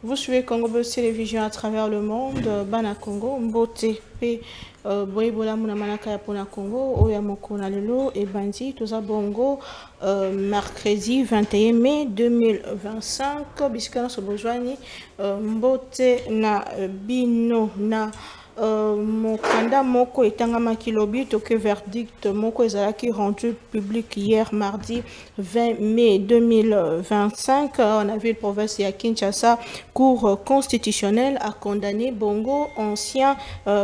Vous suivez Congo Buzz Télévision à travers le monde. Bana Congo, Mbote, Boyebola Munamanaka ya Pona Congo, Oyamoko Nalelo et Bandi, Toza Bongo, mercredi 21 mai 2025. Biskana Sobojwani, Mbote na Bino na. Mokanda moko etangama kilobi toke verdict moko ezalaki rendu public hier mardi 20 mai 2025 en la ville province ya Kinshasa. Cour constitutionnelle a condamné Bongo, ancien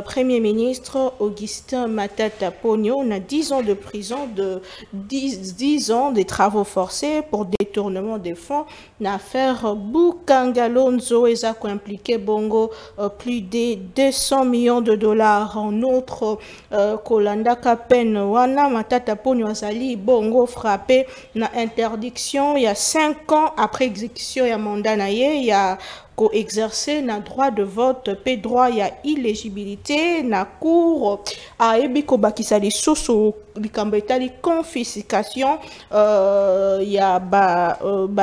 premier ministre Augustin Matata Ponyo, à 10 ans de prison, de 10 ans de travaux forcés pour détournement des fonds. L'affaire Bukangalonzo ezako impliqué Bongo plus de 200 millions de dollars. En outre, Kolanda Kapen Wana Matata Ponyo Azali Bongo frappé na interdiction il y a 5 ans après exécution ya mandat naye il y a exercer na droit de vote pe droit ya illégibilité na cour a ebiko bakisa li soso likambo etali confiscation ya ba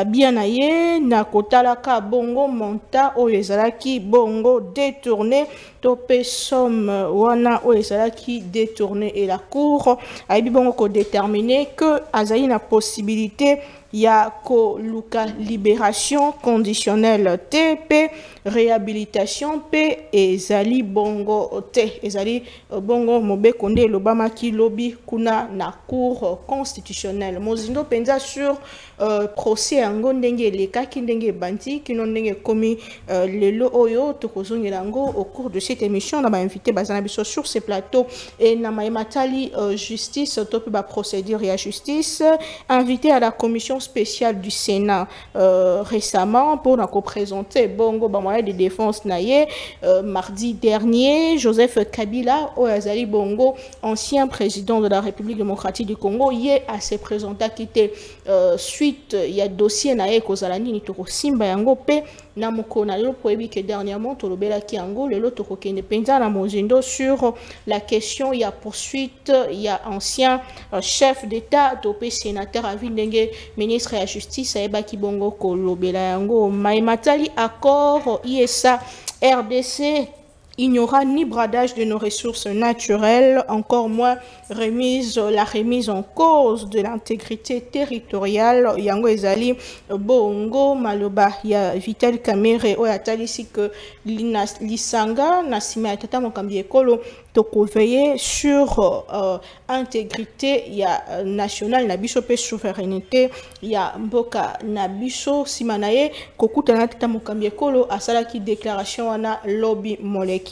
bien na ye na kotalaka bongo monta oyo ezalaki bongo détourné to pe somme wana oyo ezalaki détourné et la cour a ebi bongo ko déterminer que azali na possibilité ya ko luka libération conditionnelle TP réhabilitation P ezali bongo te ezali bongo mobe konde lobama ki lobi kuna na cour constitutionnelle mozindo penza sur procès yango ndenge lekaki ndenge banti kino ndenge komi lelo oyo tokozongela yango au cours de cette émission na ba invité bazana biso sur ce plateau et na matali justice topi ba procédure ya justice invité à la commission spéciale du Sénat récemment pour nous présenter bongo ba moyen de défense naye mardi dernier Joseph Kabila Oyazali Bongo ancien président de la République démocratique du Congo yé à se présenter quitté suite il y a dossier naye kozalani ni toko simba yango pe na mokona lelo poebi que dernièrement tolobela ki yango lelo toko kende penza na mozindo sur la question il y a poursuite il y a ancien chef d'état topé sénateur à Vindenge ministre de la justice ayeba ki bongo kolobela yango maimatali accord ISA RDC. Il n'y aura ni bradage de nos ressources naturelles, encore moins la remise en cause de l'intégrité territoriale. Yango ezali bongo maloba ya Vital Kamerhe oyatali ici que l'isanga nasima tata mokambi ekolo toko veiller sur intégrité ya nationale na biso pe souveraineté ya mboka na biso simanaye kokutana tata mokambi ekolo asalaki déclaration wana lobby moleki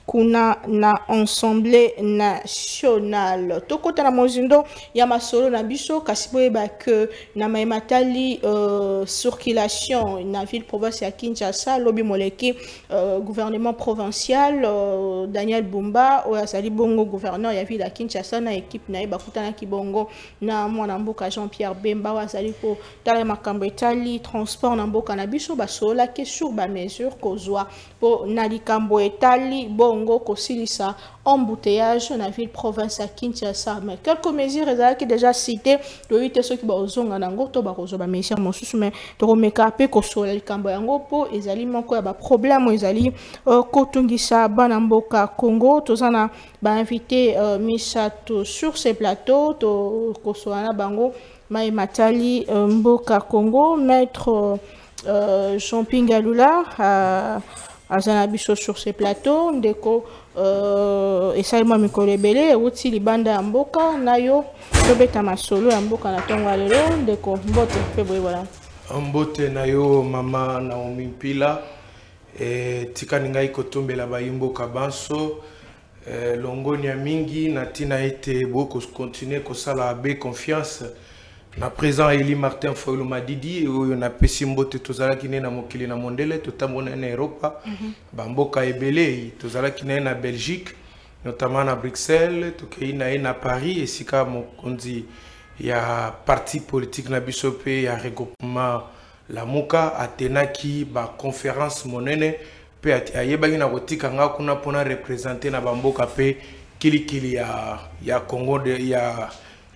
kuna na Assemblée nationale tokota na mozindo ya masolo na biso kasi boyeba que na maimatali circulation na ville province ya Kinshasa lobby moleki gouvernement provincial Daniel Bumba oyo azali bongo gouverneur ya ville ya Kinshasa na équipe na ye bakutana ki bongo na mwana mboka Jean-Pierre Bemba oyo azali po tala makambo etali transport na mboka na biso basolaki sur ba mesure kozwa po na likambo etali bongo kosilisa embouteillage na ville province ya Kinshasa mais quelques mesures ezalaki déjà citées toyite soki bazonga nango to bakozwa ba mesures mosusu mais tokomeka pe kosola likambo yango po ezali moko ya ba problème ezali kotungisa bana mboka Congo tozana ba invité misato sur ces plateaux to kosola bango mai matali mboka Congo maître Jean-Pierre Lula azana biso sur ces plateaux ndeko esalima mikolo ebele euti libanda ya mboka nayo tobeta masolo ya mboka na ntongo ya lelo ndeko mbote mpe boye voilà mbote nayo mama Naomi Mpila tikani ngai kotombela bayimboka banso longoni ya mingi na tina ete boko continuer kosala be confiance na présent Eli Martin Fayulu Madidi oyo na pesi mbote tozalaki ne na mokili na mondele totambona na Europa bamboka ebele tozalaki na Belgique notamment na Bruxelles tokei na Paris esika mokonzi ya parti politique na biso pe ya regroupement la muka atenaki ba conférence monene pe ayebaki na kotika nga kuna pona représenter na bamboka pe kilikili ya Congo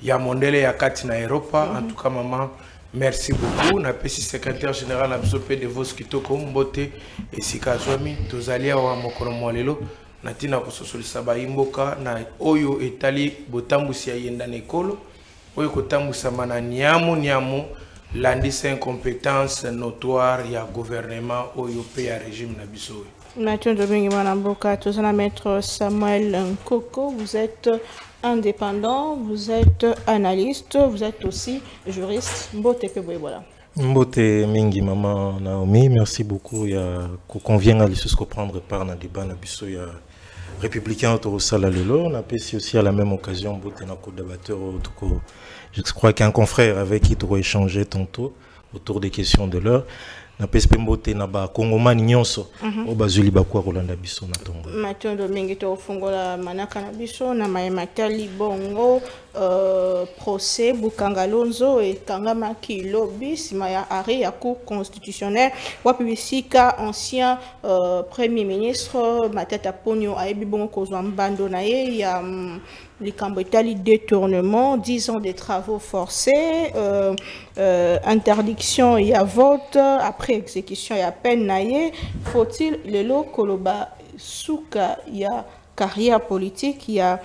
ya mondele ya kati na Europa. En tout cas maman, merci beaucoup. Na pesi secrétaire général na biso pe de vos kitoko mbote esika zwami tozalia wa mokolo mwalelo natina kososolisa bayimboka na oyo etali botambusi ya yenda na ekolo oyo kotambusa mana niamu landisa incompétence notoire ya gouvernement oyo pe ya régime na biso. Mathieu Domingue Manamboka, maître Samuel Nkoko, vous êtes indépendant, vous êtes analyste, vous êtes aussi juriste. Mbote Peboebola. Mbote Mingi Maman Naomi, merci beaucoup. Il y a qu'on vient à l'issue prendre part dans le débat na biso ya républicain autour sala lelo. On a aussi à la même occasion Mbote na co-débatteur je crois qu'un confrère avec qui tu aurais échangé tantôt autour des questions de l'heure. Na pespe mbote na ba kongomani nyonso o bazuli bakwa Rolanda biso na tongo. Mathieu Domingue to fungola manaka na biso na matali bongo procès Bukangalonzo et Kangama Kilobi sima ya arrêt ya cour constitutionnelle wa publicika ancien premier ministre Matata Ponyo ayebi bongo kozwa mbando na ye ya likambo etali détournement, 10 ans de travaux forcés, interdiction et à vote, après exécution et à peine naïe, faut-il le lot koloba souka ya carrière politique, il y a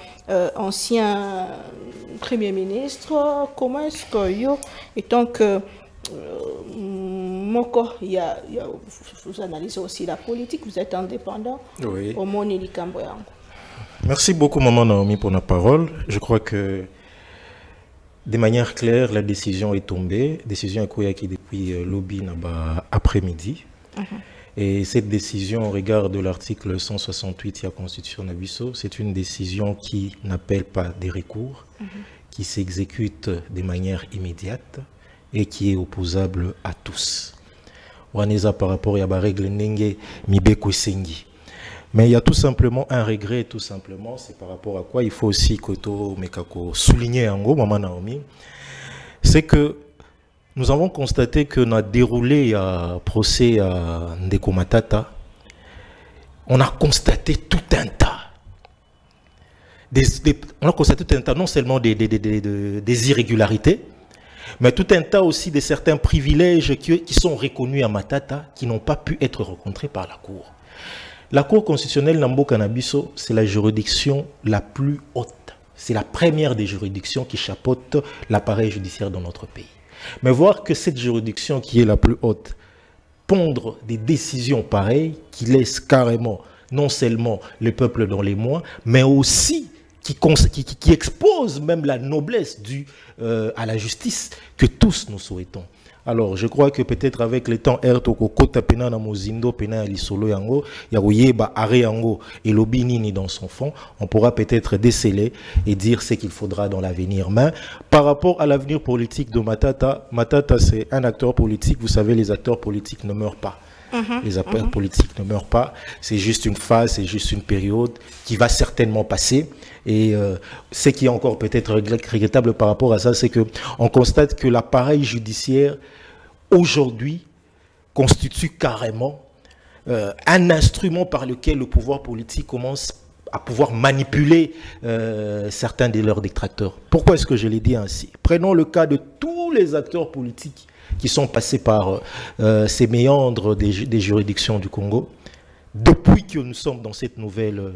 ancien premier ministre, comment est-ce que yo, étant que moko, vous analysez aussi la politique, vous êtes indépendant, oui. Au monde likambo yango. Merci beaucoup, Maman Naomi, pour la parole. Je crois que, de manière claire, la décision est tombée. Décision est qui depuis lobby après-midi. Et cette décision, au regard de l'article 168 de la Constitution Nabiso, c'est une décision qui n'appelle pas des recours, qui s'exécute de manière immédiate et qui est opposable à tous. Waneza par rapport à la règle Nenge Mibeko Sengi. Mais il y a tout simplement un regret, tout simplement, c'est par rapport à quoi il faut aussi souligner en gros, Maman Naomi, c'est que nous avons constaté que nous avons déroulé un procès à Ndeko Matata, on a constaté tout un tas. On a constaté tout un tas, non seulement des irrégularités, mais tout un tas aussi de certains privilèges qui sont reconnus à Matata, qui n'ont pas pu être rencontrés par la Cour. La Cour constitutionnelle Namboka Nabiso, c'est la juridiction la plus haute. C'est la première des juridictions qui chapeaute l'appareil judiciaire dans notre pays. Mais voir que cette juridiction qui est la plus haute pondre des décisions pareilles qui laissent carrément non seulement le peuple dans les mois, mais aussi qui expose même la noblesse due à la justice que tous nous souhaitons. Alors, je crois que peut-être avec le temps, Kota Pena na Mozindo, Pena Lisolo Yango, Yagoyeba Are Yango et Lobinini dans son fond, on pourra peut-être déceler et dire ce qu'il faudra dans l'avenir. Mais par rapport à l'avenir politique de Matata, Matata c'est un acteur politique. Vous savez, les acteurs politiques ne meurent pas. Les acteurs politiques ne meurent pas. C'est juste une phase, c'est juste une période qui va certainement passer. Et ce qui est encore peut-être regrettable par rapport à ça, c'est qu'on constate que l'appareil judiciaire aujourd'hui constitue carrément un instrument par lequel le pouvoir politique commence à pouvoir manipuler certains de leurs détracteurs. Pourquoi est-ce que je l'ai dit ainsi? Prenons le cas de tous les acteurs politiques qui sont passés par ces méandres des juridictions du Congo. Depuis que nous sommes dans cette nouvelle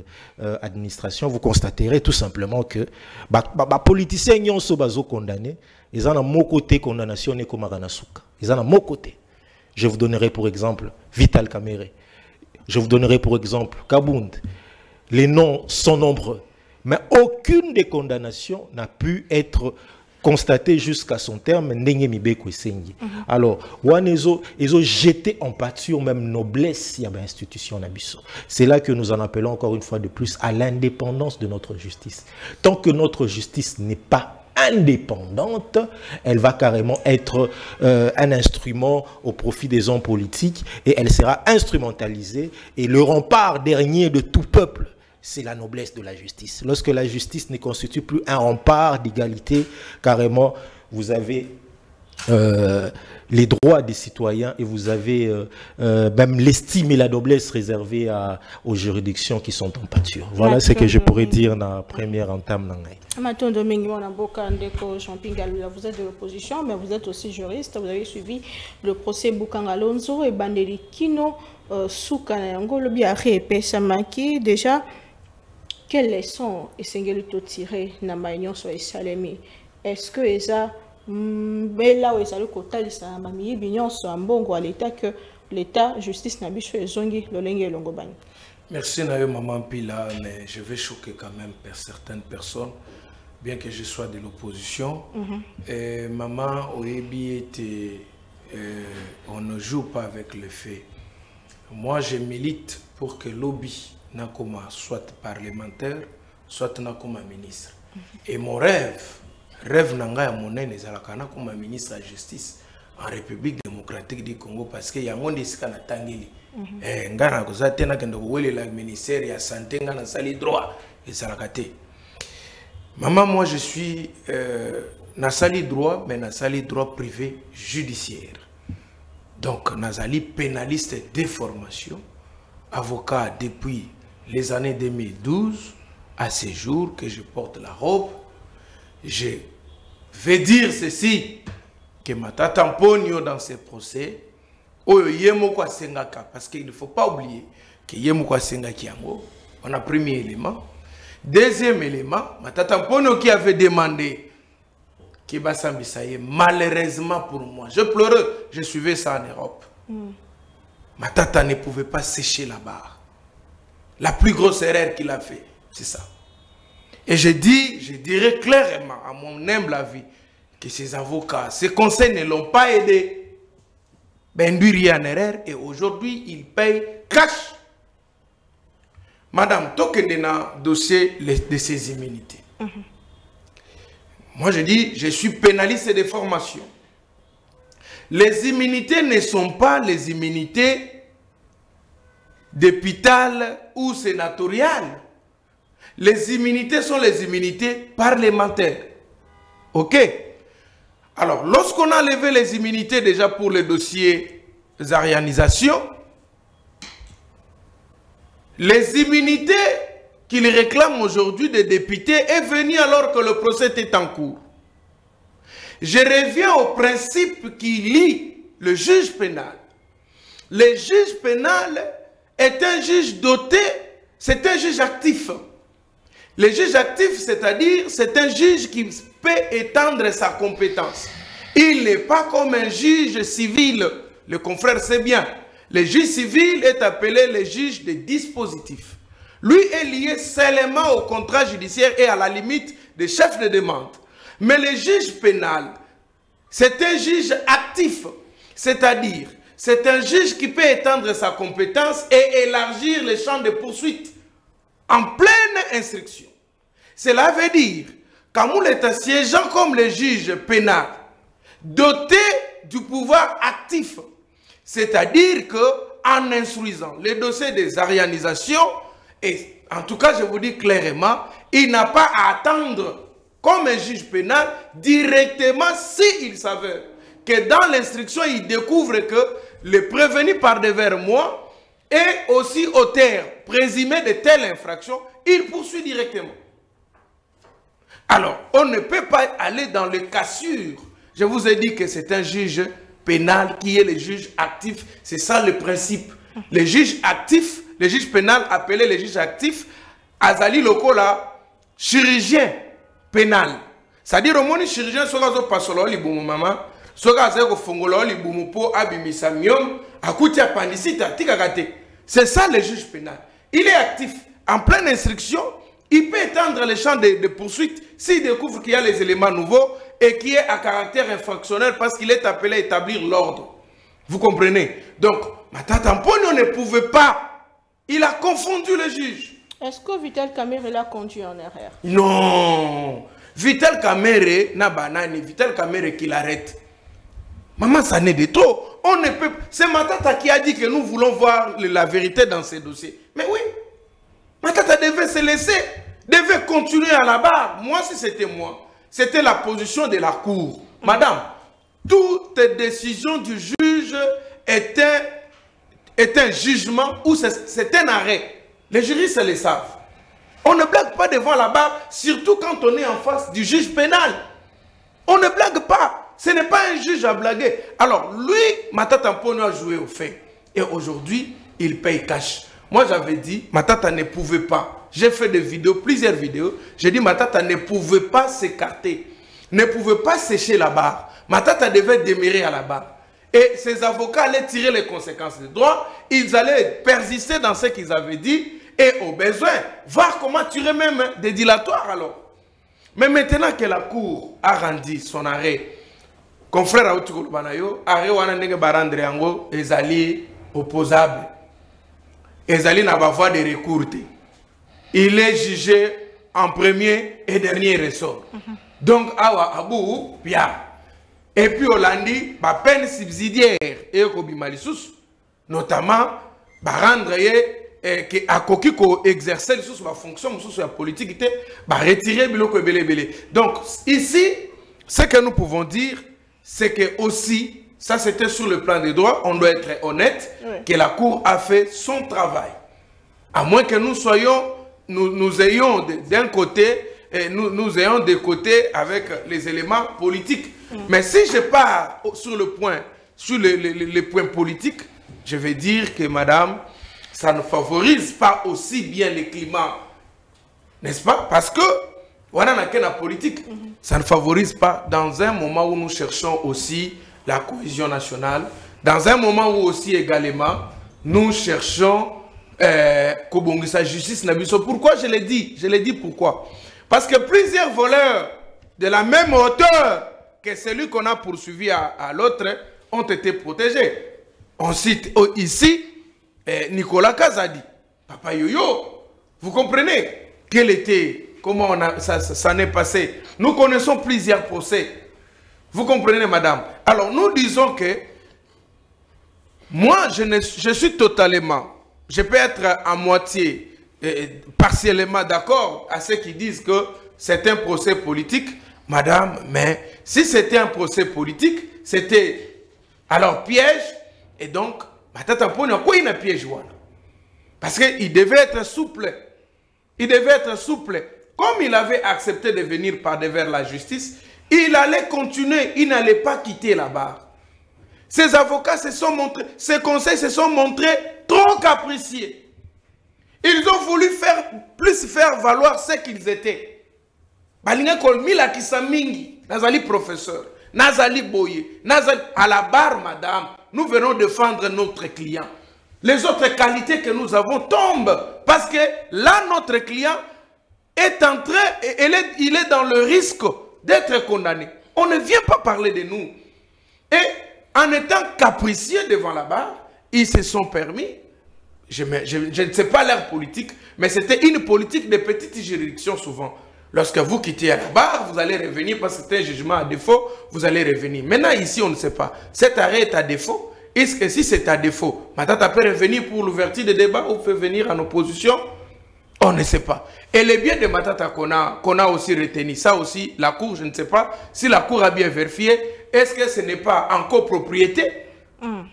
administration, vous constaterez tout simplement que les politiciens qui sont condamnés, ils ont un mot côté condamnation et comme Aranasuka. Ils ont un mot côté. Je vous donnerai pour exemple Vital Kamere. Je vous donnerai pour exemple Kabound. Les noms sont nombreux. Mais aucune des condamnations n'a pu être constaté jusqu'à son terme. Alors, ils ont jeté en pâture même noblesse y a institution Nabiso. C'est là que nous en appelons encore une fois de plus à l'indépendance de notre justice. Tant que notre justice n'est pas indépendante, elle va carrément être un instrument au profit des hommes politiques et elle sera instrumentalisée. Et le rempart dernier de tout peuple, c'est la noblesse de la justice. Lorsque la justice ne constitue plus un rempart d'égalité, carrément, vous avez les droits des citoyens et vous avez même l'estime et la noblesse réservée aux juridictions qui sont en pâture. Voilà ce que je pourrais dire dans la première entame. Vous êtes de l'opposition, mais vous êtes aussi juriste. Vous avez suivi le procès Bukanga Lonzo et Bandeli Kino Soukanayango, le biarré et Samaki. Déjà, quelles leçons est-ce tiré dans ma union sur les Salemi? Est-ce que ça mais là où ils allaient côté ça m'a mis bien sur un bon à l'état que l'état justice n'a pas fait zongi le lengue longobani. Merci Nayo Maman Pila, mais je vais choquer quand même certaines personnes, bien que je sois de l'opposition. Maman Oebi était, on ne joue pas avec le fait. Moi je milite pour que lobby Nakoma soit parlementaire, soit Nakoma ministre. Et mon rêve nanga ya monene ezalakana comme ministre de la justice en République démocratique du Congo parce que yango ndisika na tangeli ngana ko zatena kendo welela ministère ya santé ngana sali droit ezalakate. Maman, moi je suis na sali droit mais na sali droit privé judiciaire. Donc nazali pénaliste de formation, avocat depuis les années 2012 à ce jour que je porte la robe. Je vais dire ceci, que Matata Mponyo dans ces procès, parce qu'il ne faut pas oublier que Yemoko Sengaki Yango, on a premier élément. Deuxième élément, Matata Mponyo qui avait demandé Kibasa Bisaye, malheureusement pour moi, je pleurais, je suivais ça en Europe. Matata ne pouvait pas sécher la barre. La plus grosse erreur qu'il a fait, c'est ça. Et je dirais clairement, à mon humble avis, que ces avocats, ces conseils ne l'ont pas aidé. Ben, lui, en erreur, et aujourd'hui, il paye cash. Madame, Tokendena, dossier de ces immunités. Moi, je dis, je suis pénaliste de formation. Les immunités ne sont pas les immunités d'hôpital ou sénatoriales. Les immunités sont les immunités parlementaires. Ok? Alors, lorsqu'on a levé les immunités déjà pour les dossiers d'arianisation, les immunités qu'ils réclament aujourd'hui des députés est venue alors que le procès était en cours. Je reviens au principe qui lie le juge pénal. Le juge pénal est un juge doté, c'est un juge actif. Le juge actif, c'est-à-dire, c'est un juge qui peut étendre sa compétence. Il n'est pas comme un juge civil. Le confrère sait bien. Le juge civil est appelé le juge de dispositif. Lui est lié seulement au contrat judiciaire et à la limite des chefs de demande. Mais le juge pénal, c'est un juge actif. C'est-à-dire, c'est un juge qui peut étendre sa compétence et élargir les champs de poursuite en pleine instruction. Cela veut dire qu'Amoul est un siégeant comme le juge pénal, doté du pouvoir actif. C'est-à-dire qu'en instruisant les dossiers des arianisations, et en tout cas je vous dis clairement, il n'a pas à attendre comme un juge pénal directement s'il s'avère que dans l'instruction il découvre que le prévenu par devers moi est aussi auteur présumé de telle infraction, il poursuit directement. Alors, on ne peut pas aller dans les cassures. Je vous ai dit que c'est un juge pénal qui est le juge actif. C'est ça le principe. Les juges actifs, les juges pénals appelés les juges actifs, Azali Lokola, chirurgien pénal. C'est-à-dire, au moins, chirurgien, soit pasolo li boumou maman, soit zéro fongolo li boumou po abimisa miom, akuti appendicite, tikakate. C'est ça le juge pénal. Il est actif. En pleine instruction, il peut étendre les champs de poursuite s'il découvre qu'il y a les éléments nouveaux et qui est à caractère infractionnel parce qu'il est appelé à établir l'ordre. Vous comprenez? Donc, Matata Mponyo ne pouvait pas. Il a confondu le juge. Est-ce que Vital Kamerhe l'a conduit en erreur? Non. Vital Kamerhe n'a banani. Vital Kamerhe qui l'arrête. Maman, ça n'est de trop. On ne peut. C'est Matata qui a dit que nous voulons voir la vérité dans ces dossiers. Mais oui. Matata devait se laisser, devait continuer à la barre. Moi, si c'était moi, c'était la position de la cour. Madame, toute décision du juge est un jugement ou c'est un arrêt. Les juristes le savent. On ne blague pas devant la barre, surtout quand on est en face du juge pénal. On ne blague pas. Ce n'est pas un juge à blaguer. Alors, lui, Matata Mponyo a joué au fait. Et aujourd'hui, il paye cash. Moi, j'avais dit, Matata ne pouvait pas. J'ai fait des vidéos, plusieurs vidéos. J'ai dit, Matata ne pouvait pas s'écarter. Ne pouvait pas sécher la barre. Matata devait demeurer à la barre. Et ses avocats allaient tirer les conséquences du droit. Ils allaient persister dans ce qu'ils avaient dit. Et au besoin, voir comment tuer même des dilatoires alors. Mais maintenant que la Cour a rendu son arrêt, confrère Aoutikolo Banayo, arrêt wana ndenge barandre yango, ezali opposable. Ezali n'a pas voie de recours. Il est jugé en premier et dernier ressort. Donc, awa abou, pia. Et puis, Hollandi, ma peine subsidiaire, et Kobimalisous, notamment, barandre que akoki ko exercer sous ma fonction sous la politique ba retirer biloko belé. Donc ici ce que nous pouvons dire c'est que aussi ça c'était sur le plan des droits, on doit être honnête que la Cour a fait son travail. À moins que nous soyons nous ayons d'un côté nous ayons des côtés avec les éléments politiques. Mais si je pars sur les points politiques, je vais dire que madame, ça ne favorise pas aussi bien le climat, n'est-ce pas? Parce que, voilà, la politique, ça ne favorise pas dans un moment où nous cherchons aussi la cohésion nationale, dans un moment où aussi également, nous cherchons sa justice. Pourquoi je l'ai dit? Je l'ai dit pourquoi? Parce que plusieurs voleurs de la même hauteur que celui qu'on a poursuivi à l'autre ont été protégés. On cite ici Nicolas Kazadi, Papa Yoyo, vous comprenez quel était, comment ça n'est passé. Nous connaissons plusieurs procès. Vous comprenez, madame? Alors, nous disons que moi, je suis totalement, je peux être à moitié, partiellement d'accord à ceux qui disent que c'est un procès politique, madame, mais si c'était un procès politique, c'était alors piège, et donc, Matata Mponyo, quoi il a piège? Parce qu'il devait être souple. Il devait être souple. Comme il avait accepté de venir par devers la justice, il allait continuer. Il n'allait pas quitter la barre. Ses avocats se sont montrés, ses conseils se sont montrés trop capricieux. Ils ont voulu plus faire valoir ce qu'ils étaient. Balinga Kolmila Kisamingi, Nazali professeur, Nazali Boye, Nazali à la barre, madame. Nous venons défendre notre client. Les autres qualités que nous avons tombent. Parce que là, notre client est en train, il est dans le risque d'être condamné. On ne vient pas parler de nous. Et en étant capricieux devant la barre, ils se sont permis, je ne sais pas leur politique, mais c'était une politique de petite juridiction souvent. Lorsque vous quittez la barre, vous allez revenir parce que c'est un jugement à défaut, vous allez revenir. Maintenant, ici, on ne sait pas. Cet arrêt est à défaut. Est-ce que si c'est à défaut, Matata peut revenir pour l'ouverture des débats ou peut venir en opposition? On ne sait pas. Et les biens de Matata qu'on a aussi retenu, ça aussi, la Cour, je ne sais pas si la Cour a bien vérifié. Est-ce que ce n'est pas en copropriété?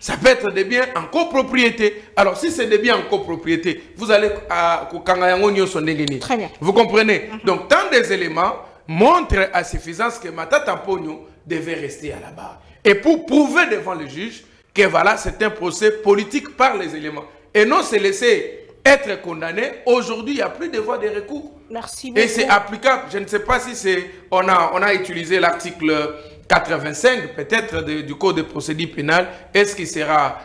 Ça peut être des biens en copropriété. Alors, si c'est des biens en copropriété, vous allez à Kangayango Sondengeni. Très bien. Vous comprenez? Donc, tant des éléments montrent à suffisance que Matata Mponyo devait rester à la barre. Et pour prouver devant le juge que voilà, c'est un procès politique par les éléments. Et non se laisser être condamné. Aujourd'hui, il n'y a plus de voie de recours. Merci beaucoup. Et c'est applicable. Je ne sais pas si c'est... On a utilisé l'article 85, peut-être, du Code de procédure pénale. Est-ce qu'il sera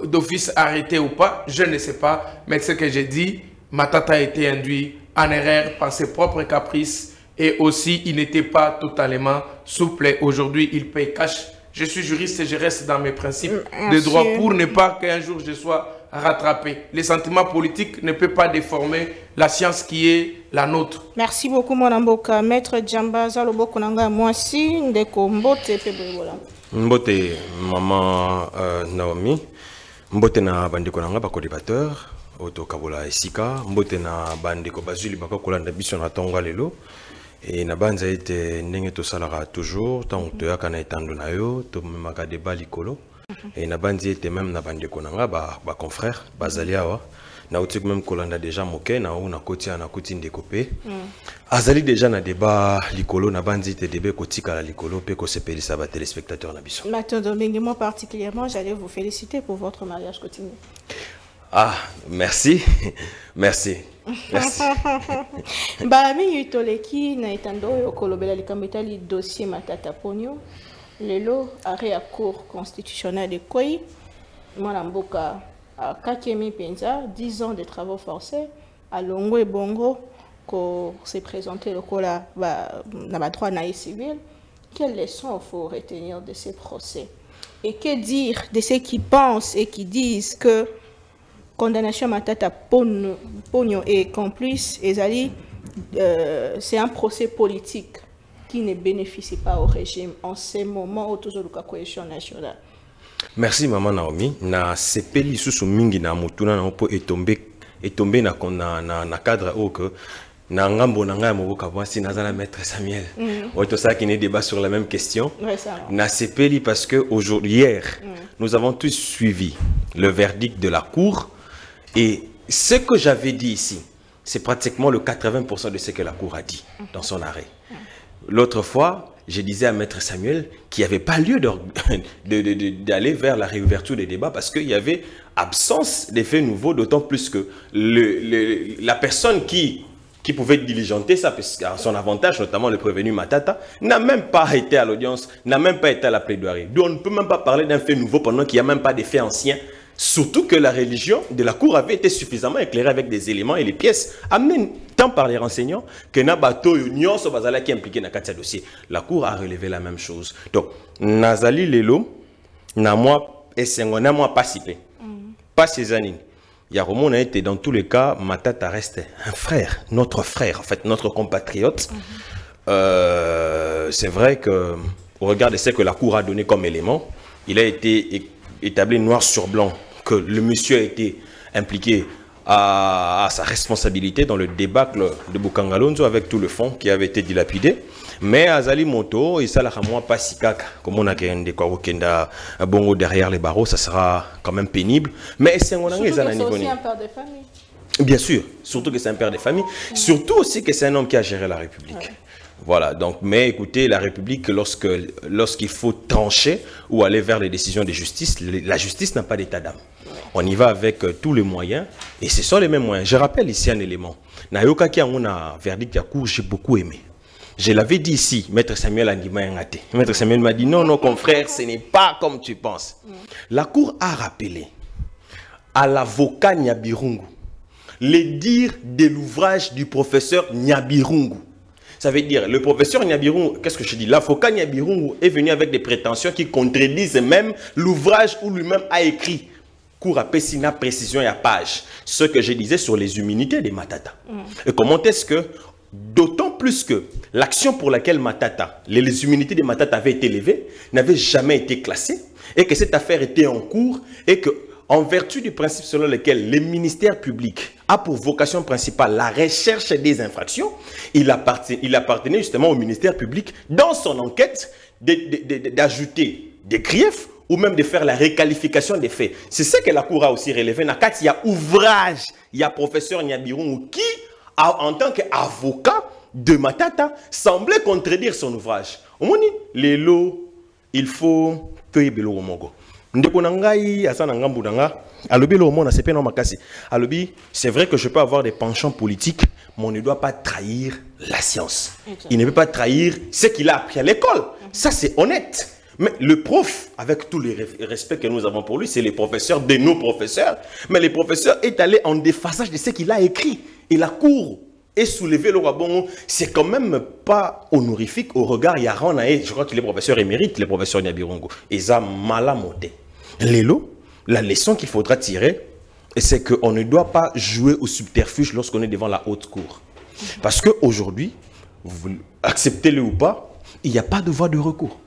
d'office arrêté ou pas? Je ne sais pas. Mais ce que j'ai dit, Matata a été induit en erreur par ses propres caprices. Et aussi, il n'était pas totalement souple. Aujourd'hui, il paye cash. Je suis juriste et je reste dans mes principes de droit pour ne pas qu'un jour je sois rattrapé. Les sentiments politiques ne peuvent pas déformer la science qui est la nôtre. Merci beaucoup, mon amboka. Maître Djamba Zaloboko Nanga Mwasi, Ndeko Mbote Pebola. Mbote, maman Naomi. Mbote na bandeko nanga bakolibateur. Oto Kabola Esika. Mbote na bandeko Bazuli Bakakolanda Biso na Tonga Lelo. Et na banza ete ndenge to salara toujours tant to ya kana etando na yo to memaka débat likolo et na banza ete même na bande konanga ba confrère bazali awa na utik même kolanda déjà moké na ou na kotia na kuti ndekopé azali déjà na débat likolo na banza ete débat kotika la likolo pe ko sepelisa ba téléspectateurs na biso. Maintenant, moi particulièrement, j'allais vous féliciter pour votre mariage continu. Ah, merci. Merci. Merci. Bami yutoleki na etando yo kolobela likambo li dossier Matata Ponyo lelo arrêt à cour constitutionnelle de Koi mwana mboka Kakemi Penza 10 ans de travaux forcés à Longo et Bongo ko s'est présenté le kola na droit naïf civil. Quelles leçons faut retenir de ces procès et que dire de ceux qui pensent et qui disent que condamnation Matata Ponyo et complice Ezali, c'est un procès politique qui ne bénéficie pas au régime en ce moment où toujours la cohésion nationale. Merci maman Naomi. Na sepeli susu mingi na mutuna na opo etombe na cadre au que na ngambo na ngai moboka voici nazala maître Samuel. Auto ça qui n'est débat sur la même question. Na sepeli parce que aujourd'hui hier nous avons tous suivi le verdict de la cour. Et ce que j'avais dit ici, c'est pratiquement le 80% de ce que la Cour a dit dans son arrêt. L'autre fois, je disais à Maître Samuel qu'il n'y avait pas lieu d'aller vers la réouverture des débats parce qu'il y avait absence d'effets nouveaux, d'autant plus que la personne qui pouvait diligenter ça, parce qu'à son avantage, notamment le prévenu Matata, n'a même pas été à l'audience, n'a même pas été à la plaidoirie. Donc on ne peut même pas parler d'un fait nouveau pendant qu'il n'y a même pas d'effet ancien. Surtout que la religion de la cour avait été suffisamment éclairée avec des éléments et les pièces amenées tant par les renseignants que Nabato Union Sobazala qui est impliqué dans le dossier. La cour a relevé la même chose. Donc, Nazali Lelo, na moi pas cité. Pas ces années. Yaromon a été dans tous les cas, Matata reste un frère, notre frère, en fait, notre compatriote. C'est vrai que, au regard de ce que la cour a donné comme élément, il a été établi noir sur blanc que le monsieur a été impliqué à sa responsabilité dans le débâcle de Bukangalonzo avec tout le fonds qui avait été dilapidé. Mais Azali Moto, et ça, pas si caca, comme on a bongo derrière les barreaux, ça sera quand même pénible. Mais c'est aussi un père de famille. Bien sûr, surtout que c'est un père de famille. Surtout aussi que c'est un homme qui a géré la République. Voilà, donc, mais écoutez, la République, lorsqu'il faut trancher ou aller vers les décisions de justice, la justice n'a pas d'état d'âme. On y va avec tous les moyens, et ce sont les mêmes moyens. Je rappelle ici un élément. Nayoka qui a un verdict à cour, j'ai beaucoup aimé. Je l'avais dit ici, Maître Samuel Andima Ngate. Maître Samuel m'a dit, non, non, confrère, ce n'est pas comme tu penses. La cour a rappelé à l'avocat Nyabirungu les dires de l'ouvrage du professeur Nyabirungu. Ça veut dire, le professeur Nyabirungu, qu'est-ce que je dis? L'avocat Nyabirungu est venu avec des prétentions qui contredisent même l'ouvrage où lui-même a écrit. Cour à Pessina, précision et à page. Ce que je disais sur les immunités des Matata. Et comment est-ce que, d'autant plus que l'action pour laquelle Matata, les immunités des Matata avaient été levées, n'avait jamais été classée, et que cette affaire était en cours, et que, en vertu du principe selon lequel le ministère public a pour vocation principale la recherche des infractions, il appartenait justement au ministère public, dans son enquête, d'ajouter des griefs ou même de faire la réqualification des faits. C'est ce que la Cour a aussi relevé. Il y a ouvrage, il y a professeur Nyabirungu qui, en tant qu'avocat de Matata, semblait contredire son ouvrage. Au moins, les lots, il faut payer le Mongo. C'est vrai que je peux avoir des penchants politiques, mais on ne doit pas trahir la science. Il ne peut pas trahir ce qu'il a appris à l'école. Ça, c'est honnête. Mais le prof, avec tout le respect que nous avons pour lui, c'est le professeur de nos professeurs. Mais le professeur est allé en déphasage de ce qu'il a écrit. Et la cour est soulevée le rabon. C'est quand même pas honorifique au regard Yaranae. Je crois qu'il est professeur émérite, le professeur Nyabirungu. Et ça, malamoté. Lélo, la leçon qu'il faudra tirer, c'est qu'on ne doit pas jouer au subterfuge lorsqu'on est devant la haute cour. Parce qu'aujourd'hui, vous acceptez-le ou pas, il n'y a pas de voie de recours.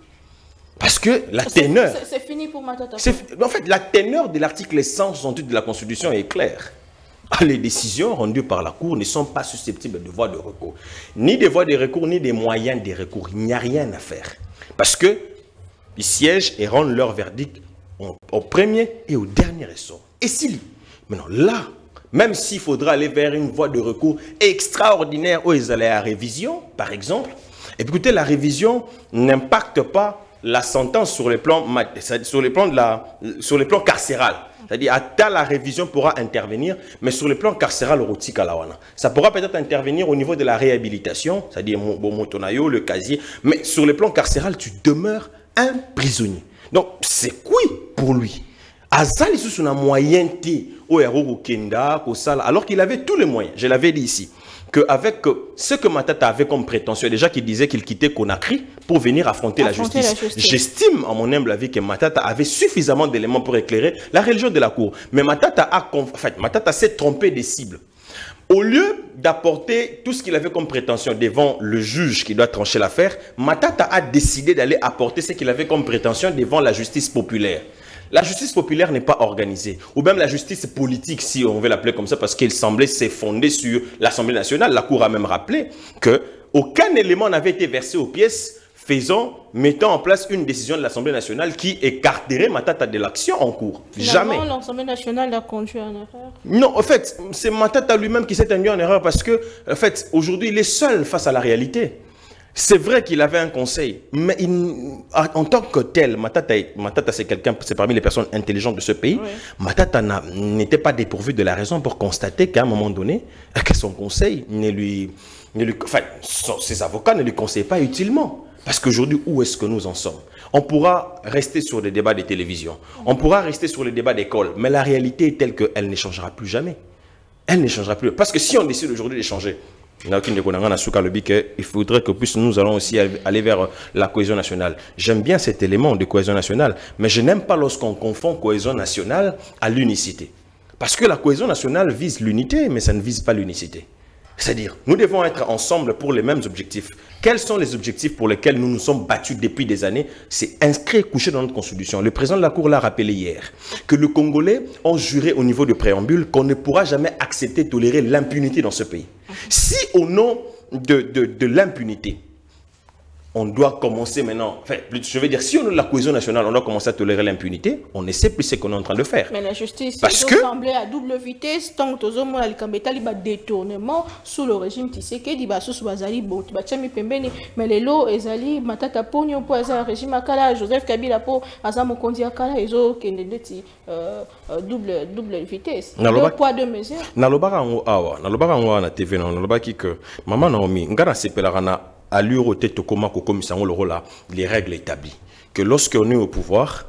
Parce que la teneur... C'est fini pour Matata. En fait, la teneur de l'article 168 de la Constitution est claire. les décisions rendues par la Cour ne sont pas susceptibles de voies de recours. Ni des voies de recours, ni des moyens de recours. Il n'y a rien à faire. Parce que ils siègent et rendent leur verdict au premier et au dernier ressort. Et si, maintenant là, même s'il faudra aller vers une voie de recours extraordinaire où ils allaient à révision, par exemple, et écoutez, la révision n'impacte pas la sentence sur le plan carcéral. C'est-à-dire, la révision pourra intervenir, mais sur le plan carcéral, ça pourra peut-être intervenir au niveau de la réhabilitation, c'est-à-dire le casier, mais sur le plan carcéral, tu demeures un prisonnier. Donc, c'est quoi pour lui? Azali sous une moyenneté alors qu'il avait tous les moyens. Je l'avais dit ici. Qu'avec ce que Matata avait comme prétention, déjà qu'il disait qu'il quittait Conakry pour venir affronter la justice. J'estime, à mon humble avis, que Matata avait suffisamment d'éléments pour éclairer la religion de la Cour. Mais Matata s'est trompé des cibles. Au lieu d'apporter tout ce qu'il avait comme prétention devant le juge qui doit trancher l'affaire, Matata a décidé d'aller apporter ce qu'il avait comme prétention devant la justice populaire. La justice populaire n'est pas organisée, ou même la justice politique, si on veut l'appeler comme ça, parce qu'il semblait se fonder sur l'Assemblée nationale. La Cour a même rappelé qu'aucun élément n'avait été versé aux pièces mettant en place une décision de l'Assemblée nationale qui écarterait Matata de l'action en cours. Jamais. L'Assemblée nationale a conduit en erreur. Non, en fait, c'est Matata lui-même qui s'est induit en erreur parce que, en fait, aujourd'hui, il est seul face à la réalité. C'est vrai qu'il avait un conseil, mais en tant que tel, Matata c'est quelqu'un, c'est parmi les personnes intelligentes de ce pays. Oui. Matata n'était pas dépourvu de la raison pour constater qu'à un moment donné, que son conseil ses avocats ne lui conseillent pas utilement. Parce qu'aujourd'hui, où est-ce que nous en sommes? On pourra rester sur des débats de télévision, on pourra rester sur les débats d'école, mais la réalité est telle qu'elle ne changera plus jamais. Elle ne changera plus. Parce que si on décide aujourd'hui de changer, il faudrait que nous allons aussi aller vers la cohésion nationale. J'aime bien cet élément de cohésion nationale, mais je n'aime pas lorsqu'on confond cohésion nationale à l'unicité. Parce que la cohésion nationale vise l'unité, mais ça ne vise pas l'unicité. C'est-à-dire, nous devons être ensemble pour les mêmes objectifs. Quels sont les objectifs pour lesquels nous nous sommes battus depuis des années? C'est inscrit, couché dans notre constitution. Le président de la Cour l'a rappelé hier, que les Congolais ont juré au niveau du préambule qu'on ne pourra jamais accepter, tolérer l'impunité dans ce pays. Si au nom de l'impunité, on doit commencer maintenant, enfin, je veux dire, si on a la cohésion nationale, on doit commencer à tolérer l'impunité, on ne sait plus ce qu'on est en train de faire. Mais la justice, parce que semblait à double vitesse, tant que nous avons détournement sous le régime Tshisekedi, mais les lots, ils Matata Pogno pour le régime Akala, Joseph Kabila pour Azamo Kondi Akala, ils ont double vitesse. Deux poids, deux mesures. Nalobara on a TV, nalobara qui que maman Naomi, ngara sepelarana à les règles établies. Que lorsqu'on est au pouvoir,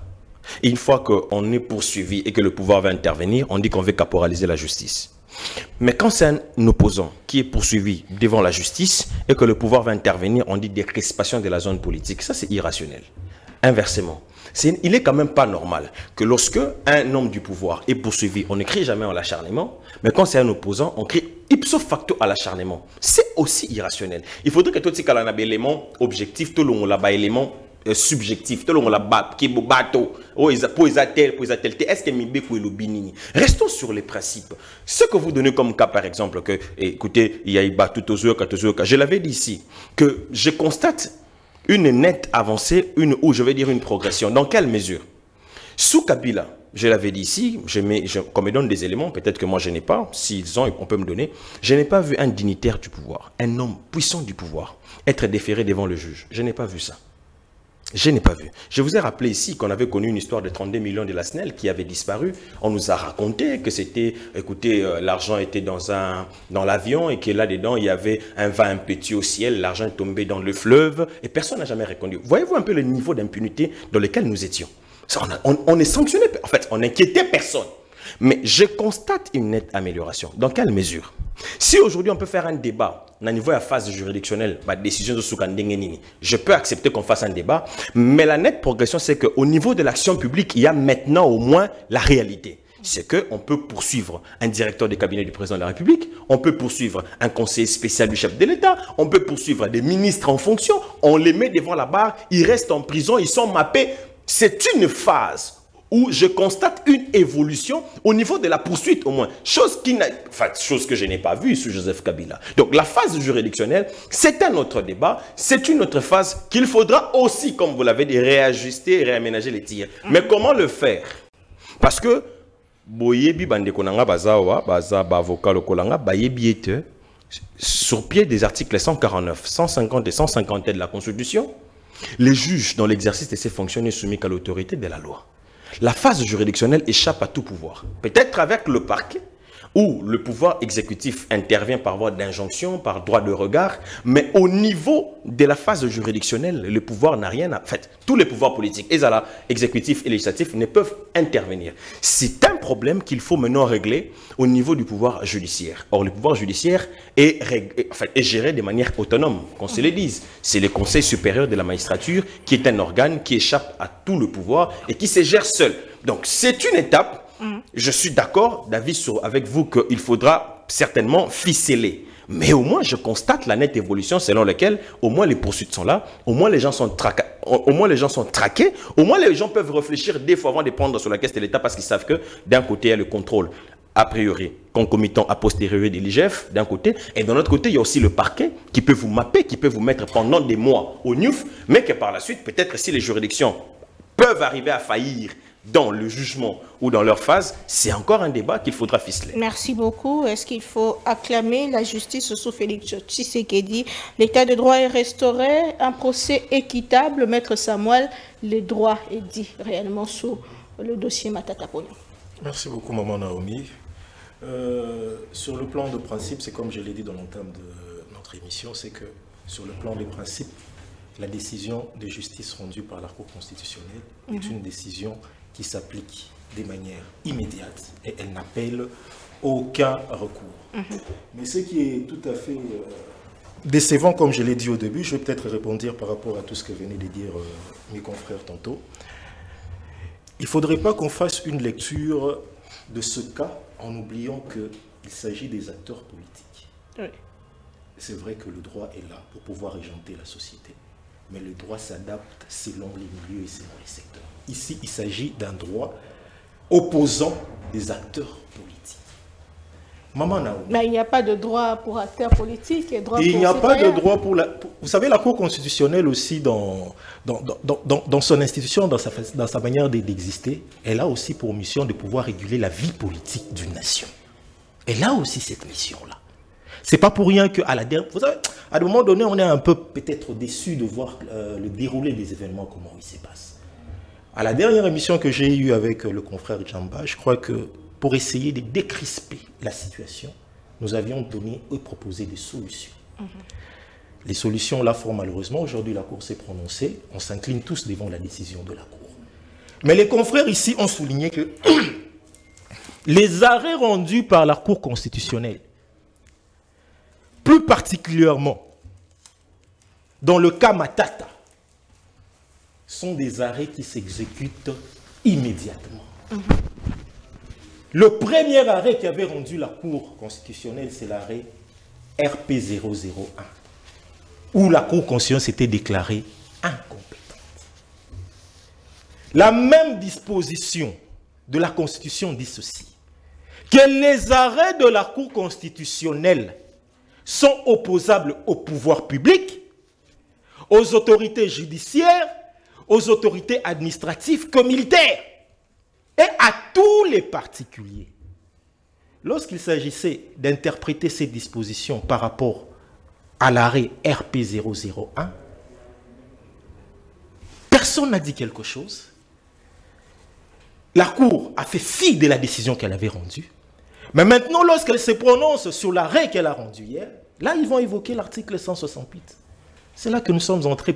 une fois qu'on est poursuivi et que le pouvoir va intervenir, on dit qu'on veut caporaliser la justice. Mais quand c'est un opposant qui est poursuivi devant la justice et que le pouvoir va intervenir, on dit décrispation de la zone politique. Ça, c'est irrationnel. Inversement, il n'est quand même pas normal que lorsque un homme du pouvoir est poursuivi, on ne crie jamais à l'acharnement, mais quand c'est un opposant, on crie ipso facto à l'acharnement. C'est aussi irrationnel. Il faudrait que tout ce qu'il y ait un élément objectif, tout le monde a un élément subjectif, tout le monde a un bateau, est-ce que Mibeko est le binini? Restons sur les principes. Ce que vous donnez comme cas, par exemple, que, écoutez, il y a tout aux cas, je l'avais dit ici, que je constate une nette avancée, je vais dire une progression. Dans quelle mesure? Sous Kabila, je l'avais dit ici, qu'on me donne des éléments, peut-être que moi je n'ai pas, s'ils ont, on peut me donner. Je n'ai pas vu un dignitaire du pouvoir, un homme puissant du pouvoir, être déféré devant le juge. Je n'ai pas vu ça. Je n'ai pas vu. Je vous ai rappelé ici qu'on avait connu une histoire de 32 millions de la SNEL qui avait disparu. On nous a raconté que c'était, écoutez, l'argent était dans l'avion et que là-dedans, il y avait un vent impétueux au ciel, l'argent est tombé dans le fleuve et personne n'a jamais répondu. Voyez-vous un peu le niveau d'impunité dans lequel nous étions? On est sanctionné, en fait, on n'inquiétait personne. Mais je constate une nette amélioration. Dans quelle mesure? Si aujourd'hui on peut faire un débat au niveau de la phase juridictionnelle, la décision de Soukandengeni, je peux accepter qu'on fasse un débat, mais la nette progression, c'est qu'au niveau de l'action publique, il y a maintenant au moins la réalité. C'est qu'on peut poursuivre un directeur de cabinet du président de la République, on peut poursuivre un conseiller spécial du chef de l'État, on peut poursuivre des ministres en fonction, on les met devant la barre, ils restent en prison, ils sont mappés. C'est une phase où je constate une évolution au niveau de la poursuite au moins. Chose que je n'ai pas vue sous Joseph Kabila. Donc la phase juridictionnelle, c'est un autre débat, c'est une autre phase qu'il faudra aussi, comme vous l'avez dit, réajuster et réaménager les tirs. Mais comment le faire? Parce que, boyebi bandekonanga bazawa, avocat lokolanga, bayebi sur pied des articles 149, 150 et 151 de la Constitution, les juges dans l'exercice de ces fonctions sont soumis qu'à l'autorité de la loi. La phase juridictionnelle échappe à tout pouvoir. Peut-être avec le parquet, où le pouvoir exécutif intervient par voie d'injonction, par droit de regard, mais au niveau de la phase juridictionnelle, le pouvoir n'a rien à... En fait, tous les pouvoirs politiques, exécutifs et législatifs, ne peuvent intervenir. C'est un problème qu'il faut maintenant régler au niveau du pouvoir judiciaire. Or, le pouvoir judiciaire est géré de manière autonome, qu'on se le dise. C'est le Conseil supérieur de la magistrature qui est un organe qui échappe à tout le pouvoir et qui se gère seul. Donc, c'est une étape. Je suis d'accord, d'avis avec vous, qu'il faudra certainement ficeler. Mais au moins, je constate la nette évolution selon laquelle, au moins, les poursuites sont là, au moins, les gens sont traqués, au moins, les gens peuvent réfléchir des fois avant de prendre sur la caisse de l'État parce qu'ils savent que, d'un côté, il y a le contrôle, a priori, concomitant, a posteriori de l'IGF, d'un côté, et de l'autre côté, il y a aussi le parquet qui peut vous mapper, qui peut vous mettre pendant des mois au NIOF, mais que par la suite, peut-être si les juridictions peuvent arriver à faillir dans le jugement ou dans leur phase, c'est encore un débat qu'il faudra ficeler. Merci beaucoup. Est-ce qu'il faut acclamer la justice sous Félix Tshisekedi? L'état de droit est restauré, un procès équitable. Maître Samuel, le droit est dit réellement sous le dossier Matata Ponyo. Merci beaucoup, Maman Naomi. Sur le plan de principe, c'est comme je l'ai dit dans l'entame de notre émission, c'est que sur le plan des principes, la décision de justice rendue par la Cour constitutionnelle est une décision qui s'applique de manière immédiate et elle n'appelle aucun recours. Mais ce qui est tout à fait décevant, comme je l'ai dit au début, je vais peut-être répondre par rapport à tout ce que venaient de dire mes confrères tantôt. Il ne faudrait pas qu'on fasse une lecture de ce cas en oubliant qu'il s'agit des acteurs politiques. Oui. C'est vrai que le droit est là pour pouvoir régenter la société, mais le droit s'adapte selon les milieux et selon les secteurs. Ici, il s'agit d'un droit opposant des acteurs politiques. Maman Naomi. Mais il n'y a pas de droit pour acteurs politiques et droit pour il n'y a pas de citoyens. droit pour la... Vous savez, la Cour constitutionnelle aussi, dans son institution, dans sa manière d'exister, elle a aussi pour mission de pouvoir réguler la vie politique d'une nation. Elle a aussi cette mission-là. C'est pas pour rien qu'à la dernière... Vous savez, à un moment donné, on est un peu peut-être déçu de voir le déroulé des événements, comment il se passe. À la dernière émission que j'ai eue avec le confrère Djamba, je crois que pour essayer de décrisper la situation, nous avions donné et proposé des solutions. Les solutions, là, fort malheureusement, aujourd'hui, la Cour s'est prononcée. On s'incline tous devant la décision de la Cour. Mais les confrères ici ont souligné que les arrêts rendus par la Cour constitutionnelle, plus particulièrement dans le cas Matata, sont des arrêts qui s'exécutent immédiatement. Le premier arrêt qui avait rendu la Cour constitutionnelle, c'est l'arrêt RP 001, où la Cour constitutionnelle s'était déclarée incompétente. La même disposition de la Constitution dit ceci, que les arrêts de la Cour constitutionnelle sont opposables au pouvoir public, aux autorités judiciaires, aux autorités administratives que militaires et à tous les particuliers. Lorsqu'il s'agissait d'interpréter ces dispositions par rapport à l'arrêt RP 001, personne n'a dit quelque chose. La Cour a fait fi de la décision qu'elle avait rendue. Mais maintenant, lorsqu'elle se prononce sur l'arrêt qu'elle a rendu hier, là, ils vont évoquer l'article 168. C'est là que nous sommes entrés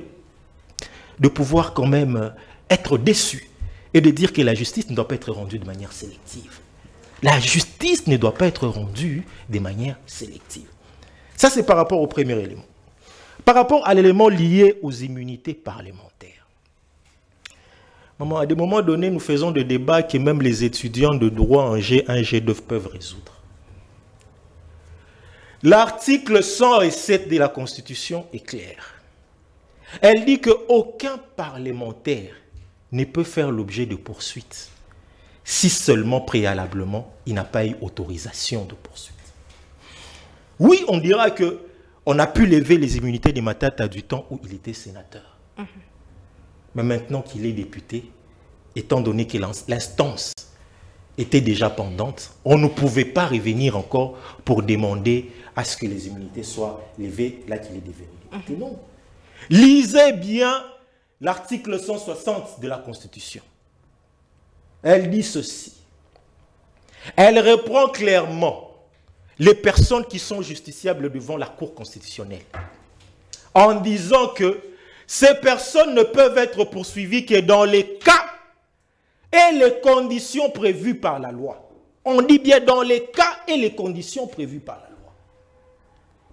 de pouvoir quand même être déçus et de dire que la justice ne doit pas être rendue de manière sélective. La justice ne doit pas être rendue de manière sélective. Ça, c'est par rapport au premier élément. Par rapport à l'élément lié aux immunités parlementaires. Maman, à des moments donnés, nous faisons des débats que même les étudiants de droit en G1, G2 peuvent résoudre. L'article 107 de la Constitution est clair. Elle dit qu'aucun parlementaire ne peut faire l'objet de poursuites si seulement préalablement, il n'a pas eu autorisation de poursuite. Oui, on dira que on a pu lever les immunités de Matata du temps où il était sénateur. Mais maintenant qu'il est député, étant donné que l'instance était déjà pendante, on ne pouvait pas revenir encore pour demander à ce que les immunités soient levées là qu'il est devenu député. Non. Lisez bien l'article 160 de la Constitution. Elle dit ceci. Elle reprend clairement les personnes qui sont justiciables devant la Cour constitutionnelle en disant que ces personnes ne peuvent être poursuivies que dans les cas et les conditions prévues par la loi. On dit bien dans les cas et les conditions prévues par la loi.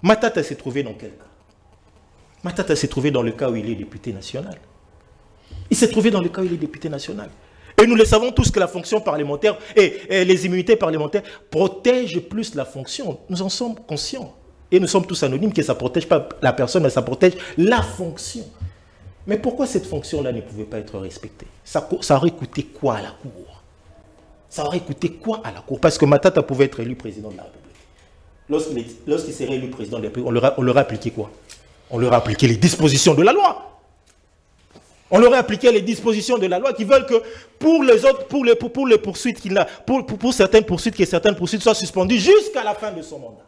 Matata s'est trouvé dans quel cas? Matata s'est trouvé dans le cas où il est député national. Il s'est trouvé dans le cas où il est député national. Et nous le savons tous que la fonction parlementaire et les immunités parlementaires protègent plus la fonction. Nous en sommes conscients. Et nous sommes tous anonymes que ça ne protège pas la personne, mais ça protège la fonction. Mais pourquoi cette fonction-là ne pouvait pas être respectée? Ça aurait coûté quoi à la Cour? Ça aurait coûté quoi à la Cour? Parce que Matata pouvait être élu président de la République. Lorsqu'il serait élu président de la République, on leur a appliqué quoi? On leur a appliqué les dispositions de la loi. On leur a appliqué les dispositions de la loi qui veulent que pour les autres, pour les poursuites qu'il a, pour certaines poursuites, que certaines poursuites soient suspendues jusqu'à la fin de son mandat.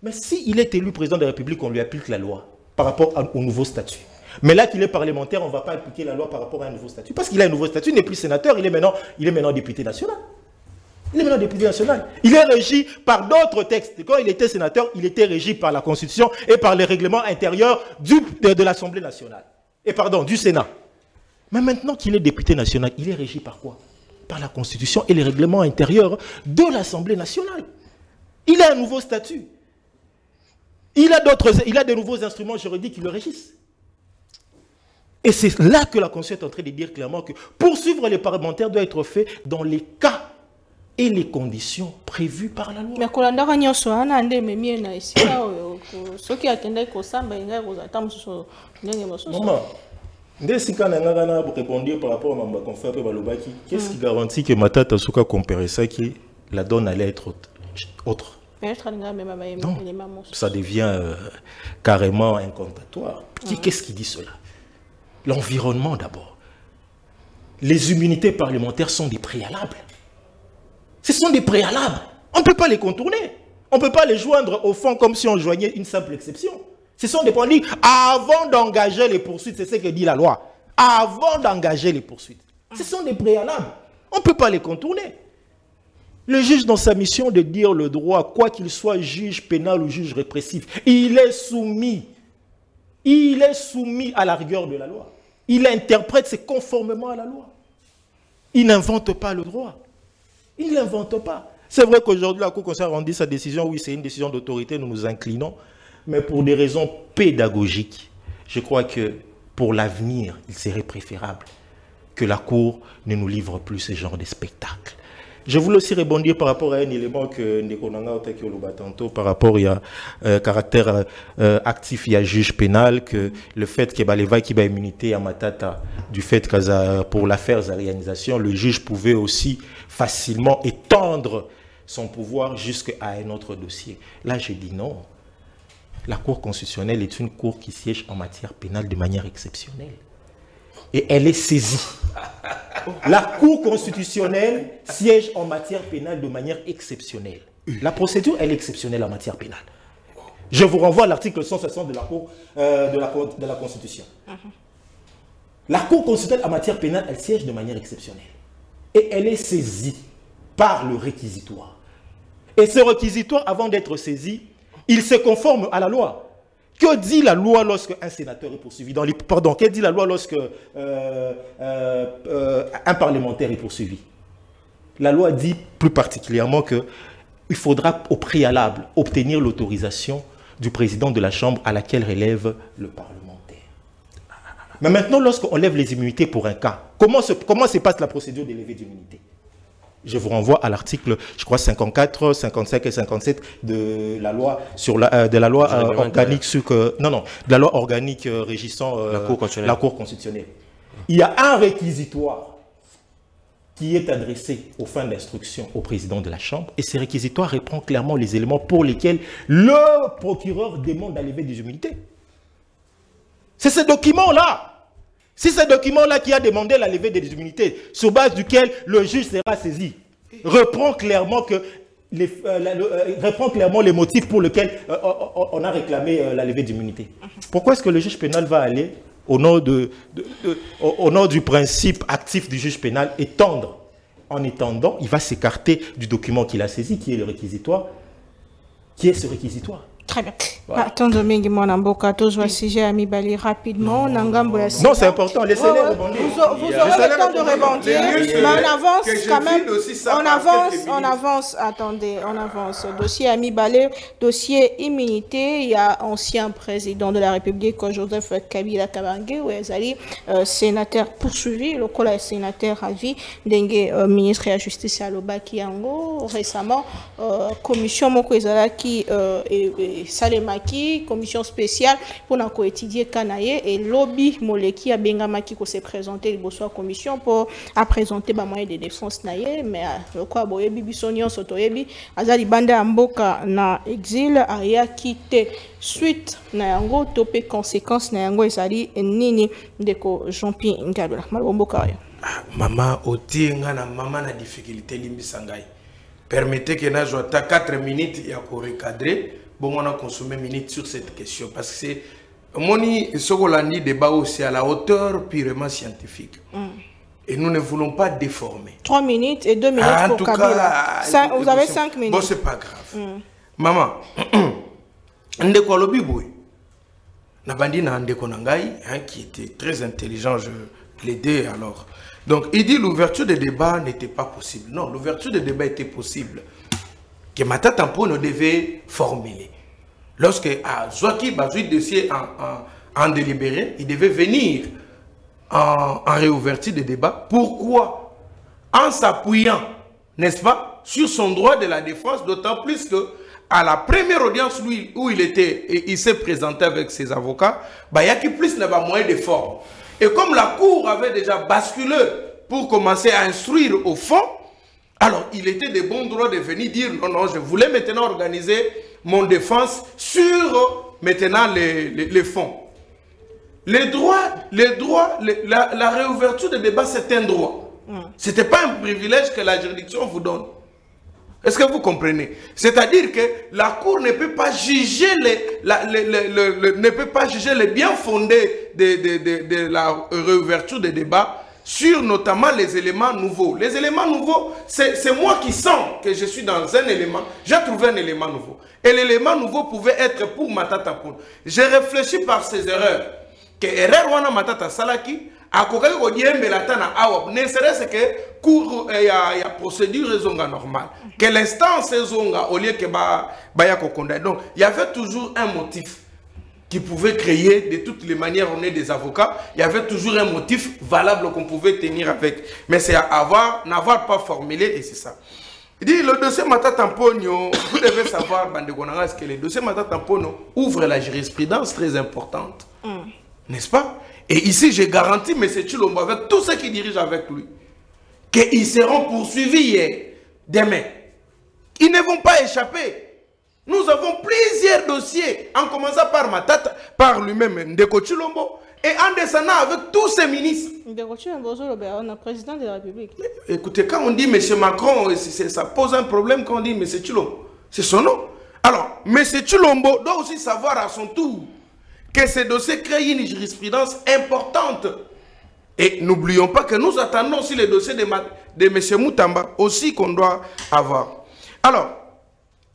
Mais s'il est élu président de la République, on lui applique la loi par rapport au nouveau statut. Mais là qu'il est parlementaire, on ne va pas appliquer la loi par rapport à un nouveau statut. Parce qu'il a un nouveau statut, il n'est plus sénateur, il est maintenant député national. Il est maintenant député national. Il est régi par d'autres textes. Quand il était sénateur, il était régi par la Constitution et par les règlements intérieurs de l'Assemblée nationale. Et pardon, du Sénat. Mais maintenant qu'il est député national, il est régi par quoi? Par la Constitution et les règlements intérieurs de l'Assemblée nationale. Il a un nouveau statut. Il a de nouveaux instruments juridiques qui le régissent. Et c'est là que la Constitution est en train de dire clairement que poursuivre les parlementaires doit être fait dans les cas et les conditions prévues par la loi. Mais quand on a un soin, ce qui attendait qu'au samba, il y a des attentes sur les émotions. Maman, dès que on a répondu par rapport à ma confrère Balobaki, qu'est-ce qui garantit que Matata Souka compare ça, que la donne allait être autre? Non, ça devient carrément incantatoire. Qu'est-ce qui dit cela? L'environnement d'abord. Les immunités parlementaires sont des préalables. Ce sont des préalables. On ne peut pas les contourner. On ne peut pas les joindre au fond comme si on joignait une simple exception. Ce sont des points de avant d'engager les poursuites, c'est ce que dit la loi. Avant d'engager les poursuites. Ce sont des préalables. On ne peut pas les contourner. Le juge, dans sa mission de dire le droit, quoi qu'il soit juge pénal ou juge répressif, il est soumis à la rigueur de la loi. Il interprète, c'est conformément à la loi. Il n'invente pas le droit. Il n'invente pas. C'est vrai qu'aujourd'hui, la Cour constitutionnelle a rendu sa décision. Oui, c'est une décision d'autorité, nous nous inclinons. Mais pour des raisons pédagogiques, je crois que pour l'avenir, il serait préférable que la Cour ne nous livre plus ce genre de spectacle. Je voulais aussi rebondir par rapport à un élément que Ndekonanga Otakioloba tantôt, par rapport à caractère actif, il y a juge pénal, que le fait qu'il y ait immunité à Matata, du fait que pour l'affaire Zarianisation, le juge pouvait aussi facilement étendre son pouvoir jusqu'à un autre dossier. Là, je dis non. La Cour constitutionnelle est une cour qui siège en matière pénale de manière exceptionnelle. Et elle est saisie. La Cour constitutionnelle siège en matière pénale de manière exceptionnelle. La procédure, elle est exceptionnelle en matière pénale. Je vous renvoie à l'article 160 de la Constitution. La Cour constitutionnelle en matière pénale, elle siège de manière exceptionnelle. Et elle est saisie par le réquisitoire. Et ce réquisitoire, avant d'être saisi, il se conforme à la loi. Que dit la loi lorsque un sénateur est poursuivi que dit la loi lorsque un parlementaire est poursuivi? La loi dit plus particulièrement qu'il faudra au préalable obtenir l'autorisation du président de la Chambre à laquelle relève le parlementaire. Mais maintenant, lorsqu'on lève les immunités pour un cas, comment se passe la procédure de levée d'immunité? Je vous renvoie à l'article, je crois, 54, 55 et 57 de la loi organique régissant la Cour constitutionnelle. Il y a un réquisitoire qui est adressé aux fins d'instruction au président de la Chambre, et ce réquisitoire reprend clairement les éléments pour lesquels le procureur demande la levée des immunités. C'est ce document-là. C'est ce document-là qui a demandé la levée des immunités, sur base duquel le juge sera saisi. Reprend clairement les motifs pour lesquels on a réclamé la levée d'immunité. Pourquoi est-ce que le juge pénal va aller au nom du principe actif du juge pénal étendre? En étendant, il va s'écarter du document qu'il a saisi, qui est le réquisitoire. Qui est ce réquisitoire? Très bien. Attendez, sujet à Mibali rapidement. Non, c'est important. Laissez-les rebondir. Vous aurez le temps de rebondir. Mais on avance quand même. On avance. Attendez, on avance. Dossier Amibale, dossier immunité. Il y a ancien président de la République, Joseph Kabila Kabange, où il sénateur poursuivi, le collège sénateur à vie, ministre de la Justice à Lobaki Yango. Récemment, commission Mokwezala qui Salemaki, commission spéciale pour étudier Kanaye et lobby Moleki a Bengamaki qui s'est présenté la commission pour présenter les moyens de défense naye mais le quoi boyebi bisonyon sotoyebi azali banda mboka na exil aya quitté suite na yango topé conséquences na yango ezali nini ndeko Jean-Pierre Ngalula malomboka yo mama otienga na mama na difficulté limbisangai permettez que na jota 4 minutes ya ko recadrer. Bon, on a consommé une minute sur cette question parce que c'est ce qu'on a dit débat aussi à la hauteur purement scientifique. Et nous ne voulons pas déformer. 3 minutes et 2 minutes pour Kabila. Vous avez 5 minutes. Bon, c'est pas grave. Maman, ndeko lobi boy. Nabandi na ndeko nangai qui était très intelligent, je l'aidais alors. Donc il dit l'ouverture des débats n'était pas possible. Non, l'ouverture des débats était possible. Que Matata Mpono devait formuler. Lorsque Zouaki Bazoui dossier en délibéré, il devait venir en réouverture des débats. Pourquoi? En s'appuyant, n'est-ce pas, sur son droit de la défense, d'autant plus que à la première audience où il s'est présenté avec ses avocats, il y a qui plus n'a pas moyen de forme. Et comme la cour avait déjà basculé pour commencer à instruire au fond, alors, il était de bon droit de venir dire non, non, je voulais maintenant organiser mon défense sur maintenant les fonds. Les droits, la réouverture des débats, c'est un droit. Ce n'était pas un privilège que la juridiction vous donne. Est-ce que vous comprenez? C'est-à-dire que la Cour ne peut pas juger les bien fondés de la réouverture des débats sur notamment les éléments nouveaux. Les éléments nouveaux, c'est moi qui sens que je suis dans un élément. J'ai trouvé un élément nouveau. Et l'élément nouveau pouvait être pour Matata Mpono. J'ai réfléchi par ces erreurs. Que erreur wana Matata Salaki, a kokaki kodiembe la tana awap. Ne serait-ce que cours y a procédure zonga normale. Que l'instance zonga au lieu que baya kokonda. Donc il y avait toujours un motif qui pouvait créer, de toutes les manières, on est des avocats, il y avait toujours un motif valable qu'on pouvait tenir avec. Mais c'est n'avoir pas formulé, et c'est ça. Il dit, le dossier Matata Mpono, vous devez savoir, Bandegonanga, que le dossier Matata Mpono ouvre la jurisprudence très importante. N'est-ce pas? Et ici, j'ai garanti, M. Tshilombo, avec tous ceux qui dirigent avec lui, qu'ils seront poursuivis demain. Ils ne vont pas échapper. Nous avons plusieurs dossiers, en commençant par Matata, par lui-même, Ndeko Tshilombo, et en descendant avec tous ses ministres. Ndeko Tshilombo, on a président de la République. Mais, écoutez, quand on dit M. Macron, ça pose un problème quand on dit M. Tshilombo. C'est son nom. Alors, M. Tshilombo doit aussi savoir à son tour que ces dossiers créent une jurisprudence importante. Et n'oublions pas que nous attendons aussi les dossiers de M. Moutamba, aussi qu'on doit avoir. Alors,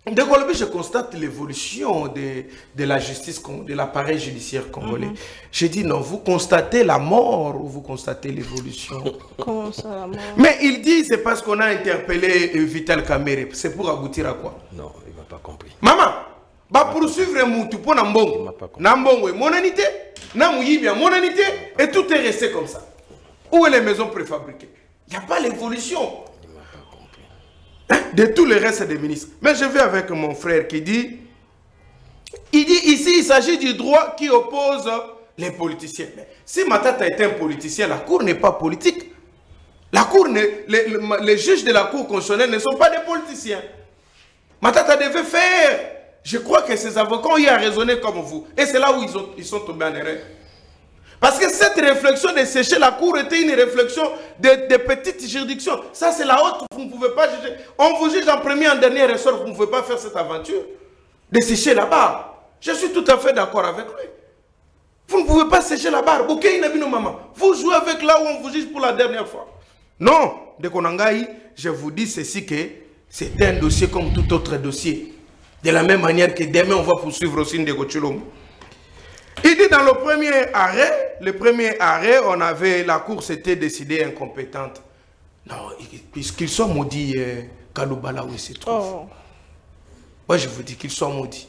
de Golobi, je constate l'évolution de la justice, de l'appareil judiciaire congolais. J'ai dit non, vous constatez la mort ou vous constatez l'évolution? Comment ça, la mort? Mais il dit c'est parce qu'on a interpellé Vital Kamerhe. C'est pour aboutir à quoi? Non, il ne m'a pas compris. Maman, va poursuivre Moutou pour Nambongo. Nambongo, monanité, Namouyibia, monanité, et tout est resté comme ça. Où est les maisons préfabriquées? Il n'y a pas l'évolution de tous les restes des ministres. Mais je vais avec mon frère qui dit, ici il s'agit du droit qui oppose les politiciens. Mais si Matata est un politicien, la Cour n'est pas politique. La cour, les juges de la cour constitutionnelle ne sont pas des politiciens. Matata devait faire. Je crois que ces avocats ont eu à raisonner comme vous. Et c'est là où ils sont tombés en erreur. Parce que cette réflexion de sécher la cour était une réflexion de petites juridictions. Ça, c'est la haute, vous ne pouvez pas juger. On vous juge en premier, en dernier ressort, vous ne pouvez pas faire cette aventure de sécher la barre. Je suis tout à fait d'accord avec lui. Vous ne pouvez pas sécher la barre. Vous jouez avec là où on vous juge pour la dernière fois. Non, de Konangaï, je vous dis ceci que c'est un dossier comme tout autre dossier. De la même manière que demain, on va poursuivre aussi Ndeko Tshilombo. Il dit dans le premier arrêt, on avait, la cour s'était décidée incompétente. Non, puisqu'ils sont maudits, Kaloubala, où il se trouve. Oh. Moi, je vous dis qu'ils sont maudits.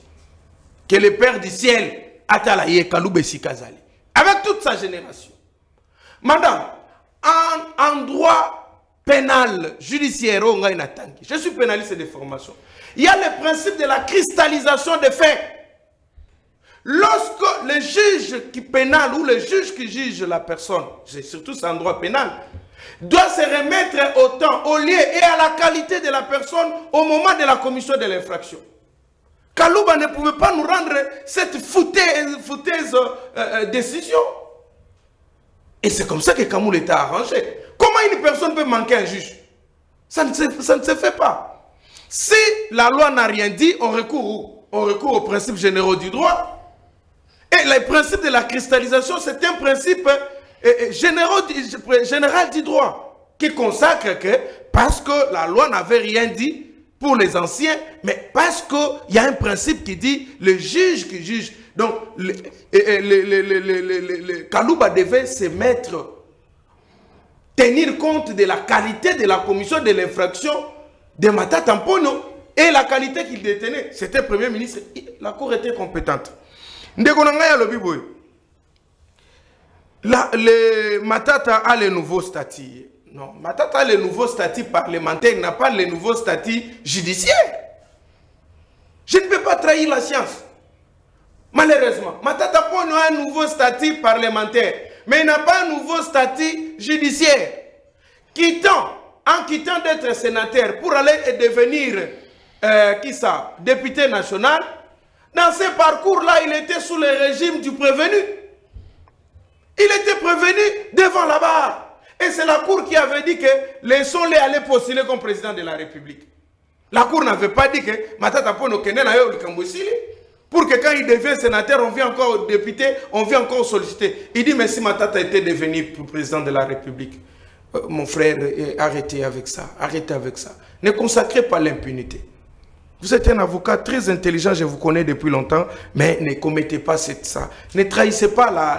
Que le Père du ciel, Atalaye Kaloubessi Kazali, avec toute sa génération. Madame, en droit pénal, judiciaire, je suis pénaliste de formation. Il y a le principe de la cristallisation des faits. Lorsque le juge qui pénal ou le juge qui juge la personne, surtout c'est en droit pénal, doit se remettre au temps, au lieu et à la qualité de la personne au moment de la commission de l'infraction. Kalouba ne pouvait pas nous rendre cette foutaise décision. Et c'est comme ça que Kamoul était arrangé. Comment une personne peut manquer un juge? Ça ne se fait pas. Si la loi n'a rien dit, on recourt où? On recourt aux principes généraux du droit. Et le principe de la cristallisation, c'est un principe général du droit qui consacre que parce que la loi n'avait rien dit pour les anciens, mais parce qu'il y a un principe qui dit le juge qui juge. Donc, Kalouba devait se tenir compte de la qualité de la commission de l'infraction de Matata Mponyo et la qualité qu'il détenait. C'était le Premier ministre. La cour était compétente. Matata a le nouveau statut. Non, Matata a le nouveau statut parlementaire, il n'a pas le nouveau statut judiciaire. Je ne peux pas trahir la science. Malheureusement, Matata Mponyo a un nouveau statut parlementaire, mais il n'a pas un nouveau statut judiciaire. En quittant d'être sénateur pour aller devenir député national, dans ce parcours-là, il était sous le régime du prévenu. Il était prévenu devant la barre. Et c'est la Cour qui avait dit que laissons-les aller postuler comme président de la République. La Cour n'avait pas dit que Matata Mponyo Kene na yo likambosili. Pour que quand il devient sénateur, on vient encore député, on vient encore solliciter. Il dit, mais si Matata était devenu président de la République, mon frère, arrêtez avec ça, arrêtez avec ça. Ne consacrez pas l'impunité. Vous êtes un avocat très intelligent, je vous connais depuis longtemps, mais ne commettez pas ça. Ne trahissez pas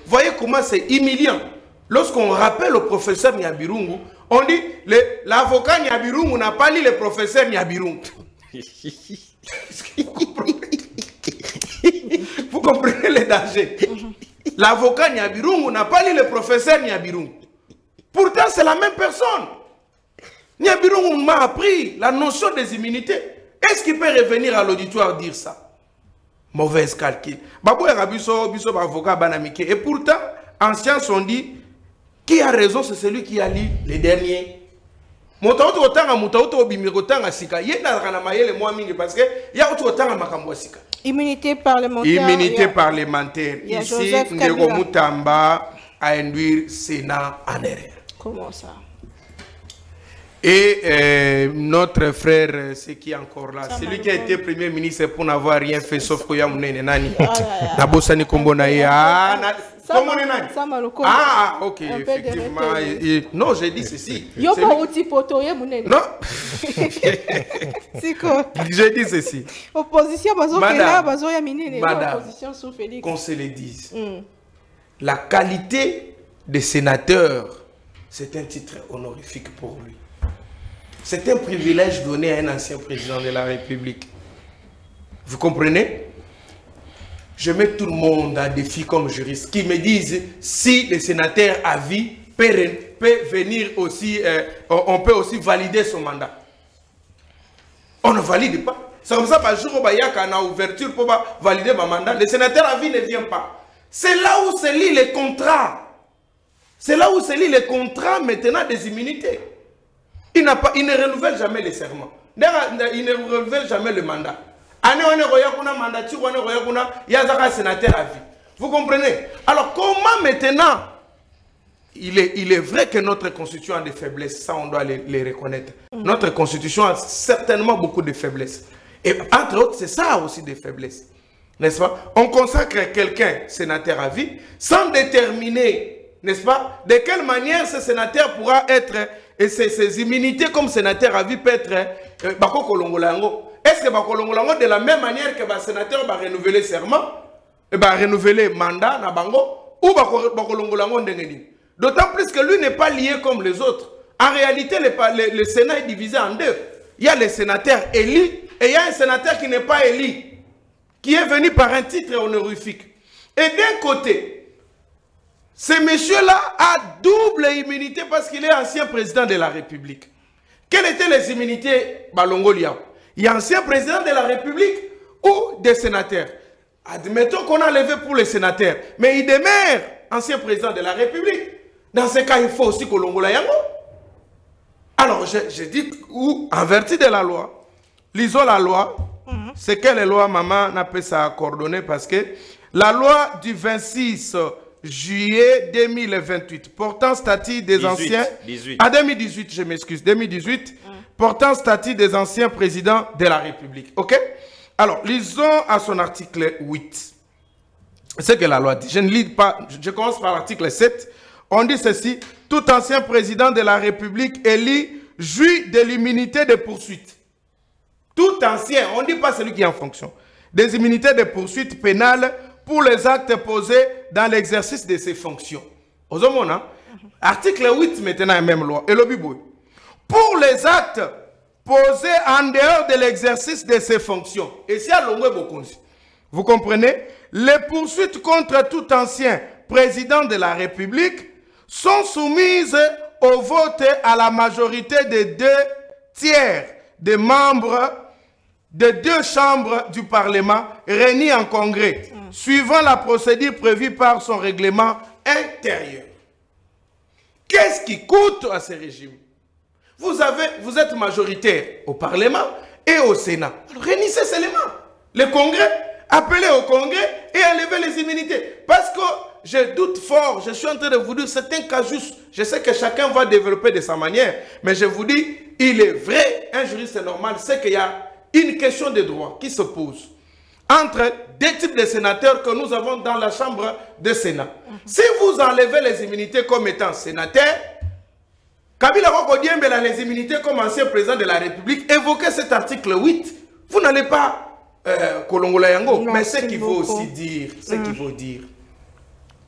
voyez comment c'est humiliant. Lorsqu'on rappelle au professeur Nyabirungu, on dit, l'avocat Nyabirungu n'a pas lu le professeur Nyabirungu. Vous comprenez les dangers. L'avocat Nyabirungu n'a pas lu le professeur Nyabirungu. Pourtant, c'est la même personne. Nyabirungu m'a appris la notion des immunités. Est-ce qu'il peut revenir à l'auditoire dire ça? Mauvaise calcul. Et pourtant, en science, on dit qui a raison, c'est celui qui a lu les derniers. Immunité parlementaire. Immunité parlementaire. Ici, Ndeko Mutamba a induit Sénat en erreur. Comment ça? Et notre frère, c'est qui est encore là? Celui qui a été Premier ministre pour n'avoir rien fait sauf que Yamoune Nani. Nabosani Kombonaye. Ah, ok, effectivement. Non, j'ai dit ceci. Non. J'ai dit ceci. Opposition, madame, qu'on se le dise. La qualité de sénateur, c'est un titre honorifique pour lui. C'est un privilège donné à un ancien président de la République. Vous comprenez? Je mets tout le monde à défi comme juriste qui me disent si le sénateur à vie peut venir aussi, on peut aussi valider son mandat. On ne valide pas. C'est comme ça par jour où il y a une ouverture pour valider mon mandat. Le sénateur à vie ne vient pas. C'est là où se lit les contrats. C'est là où se lit les contrats maintenant des immunités. Il ne renouvelle jamais les serments. Il ne renouvelle jamais le mandat. Sénateur à vie. Vous comprenez? Alors comment maintenant, il est vrai que notre constitution a des faiblesses, ça on doit les reconnaître. Notre constitution a certainement beaucoup de faiblesses. Et entre autres, c'est ça aussi des faiblesses. N'est-ce pas? On consacre quelqu'un sénateur à vie sans déterminer, n'est-ce pas, de quelle manière ce sénateur pourra être, et ses immunités comme sénateur à vie peut être Bako Kolongolango. Est-ce que Bako Kolongolango, de la même manière que le sénateur va renouveler serment, va renouveler mandat, na bango, ou Bako Kolongolango ndengeni? D'autant plus que lui n'est pas lié comme les autres. En réalité, le Sénat est divisé en deux. Il y a les sénateurs élus et il y a un sénateur qui n'est pas élu, qui est venu par un titre honorifique. Et d'un côté, ce monsieur-là a double immunité parce qu'il est ancien président de la République. Quelles étaient les immunités Balongolia? Il y a ancien président de la République ou des sénateurs. Admettons qu'on a levé pour les sénateurs, mais il demeure ancien président de la République. Dans ce cas, il faut aussi Kolongola Yango. Alors, je dis, ou en vertu de la loi, lisons la loi. C'est quelle loi, maman, n'a pas ça coordonné parce que la loi du 26 juillet 2028 portant statut des anciens... 2018, je m'excuse, 2018, portant statut des anciens présidents de la République. OK? Alors, lisons à son article 8. C'est que la loi dit. Je ne lis pas, je commence par l'article 7. On dit ceci: tout ancien président de la République élu jouit de l'immunité de poursuite. Tout ancien, on ne dit pas celui qui est en fonction. Des immunités de poursuite pénale pour les actes posés dans l'exercice de ses fonctions. Article 8 maintenant, même loi. Et le Biboui. Pour les actes posés en dehors de l'exercice de ses fonctions. Et si à vous comprenez? Les poursuites contre tout ancien président de la République sont soumises au vote à la majorité des 2/3 des membres de 2 chambres du Parlement réunis en congrès, suivant la procédure prévue par son règlement intérieur. Qu'est-ce qui coûte à ce régime? Vous êtes majoritaire au Parlement et au Sénat. Alors réunissez seulement le congrès, appelez au congrès et enlevez les immunités. Parce que je doute fort, je suis en train de vous dire, c'est un cas juste. Je sais que chacun va développer de sa manière, mais je vous dis, il est vrai, un juriste normal, c'est qu'il y a une question de droit qui se pose entre 2 types de sénateurs que nous avons dans la Chambre de Sénat. Si vous enlevez les immunités comme étant sénateur, Kabila Rokodiembe a les immunités comme ancien président de la République, évoquez cet article 8, vous n'allez pas Kolongola Yango. Mais ce qu'il faut aussi dire,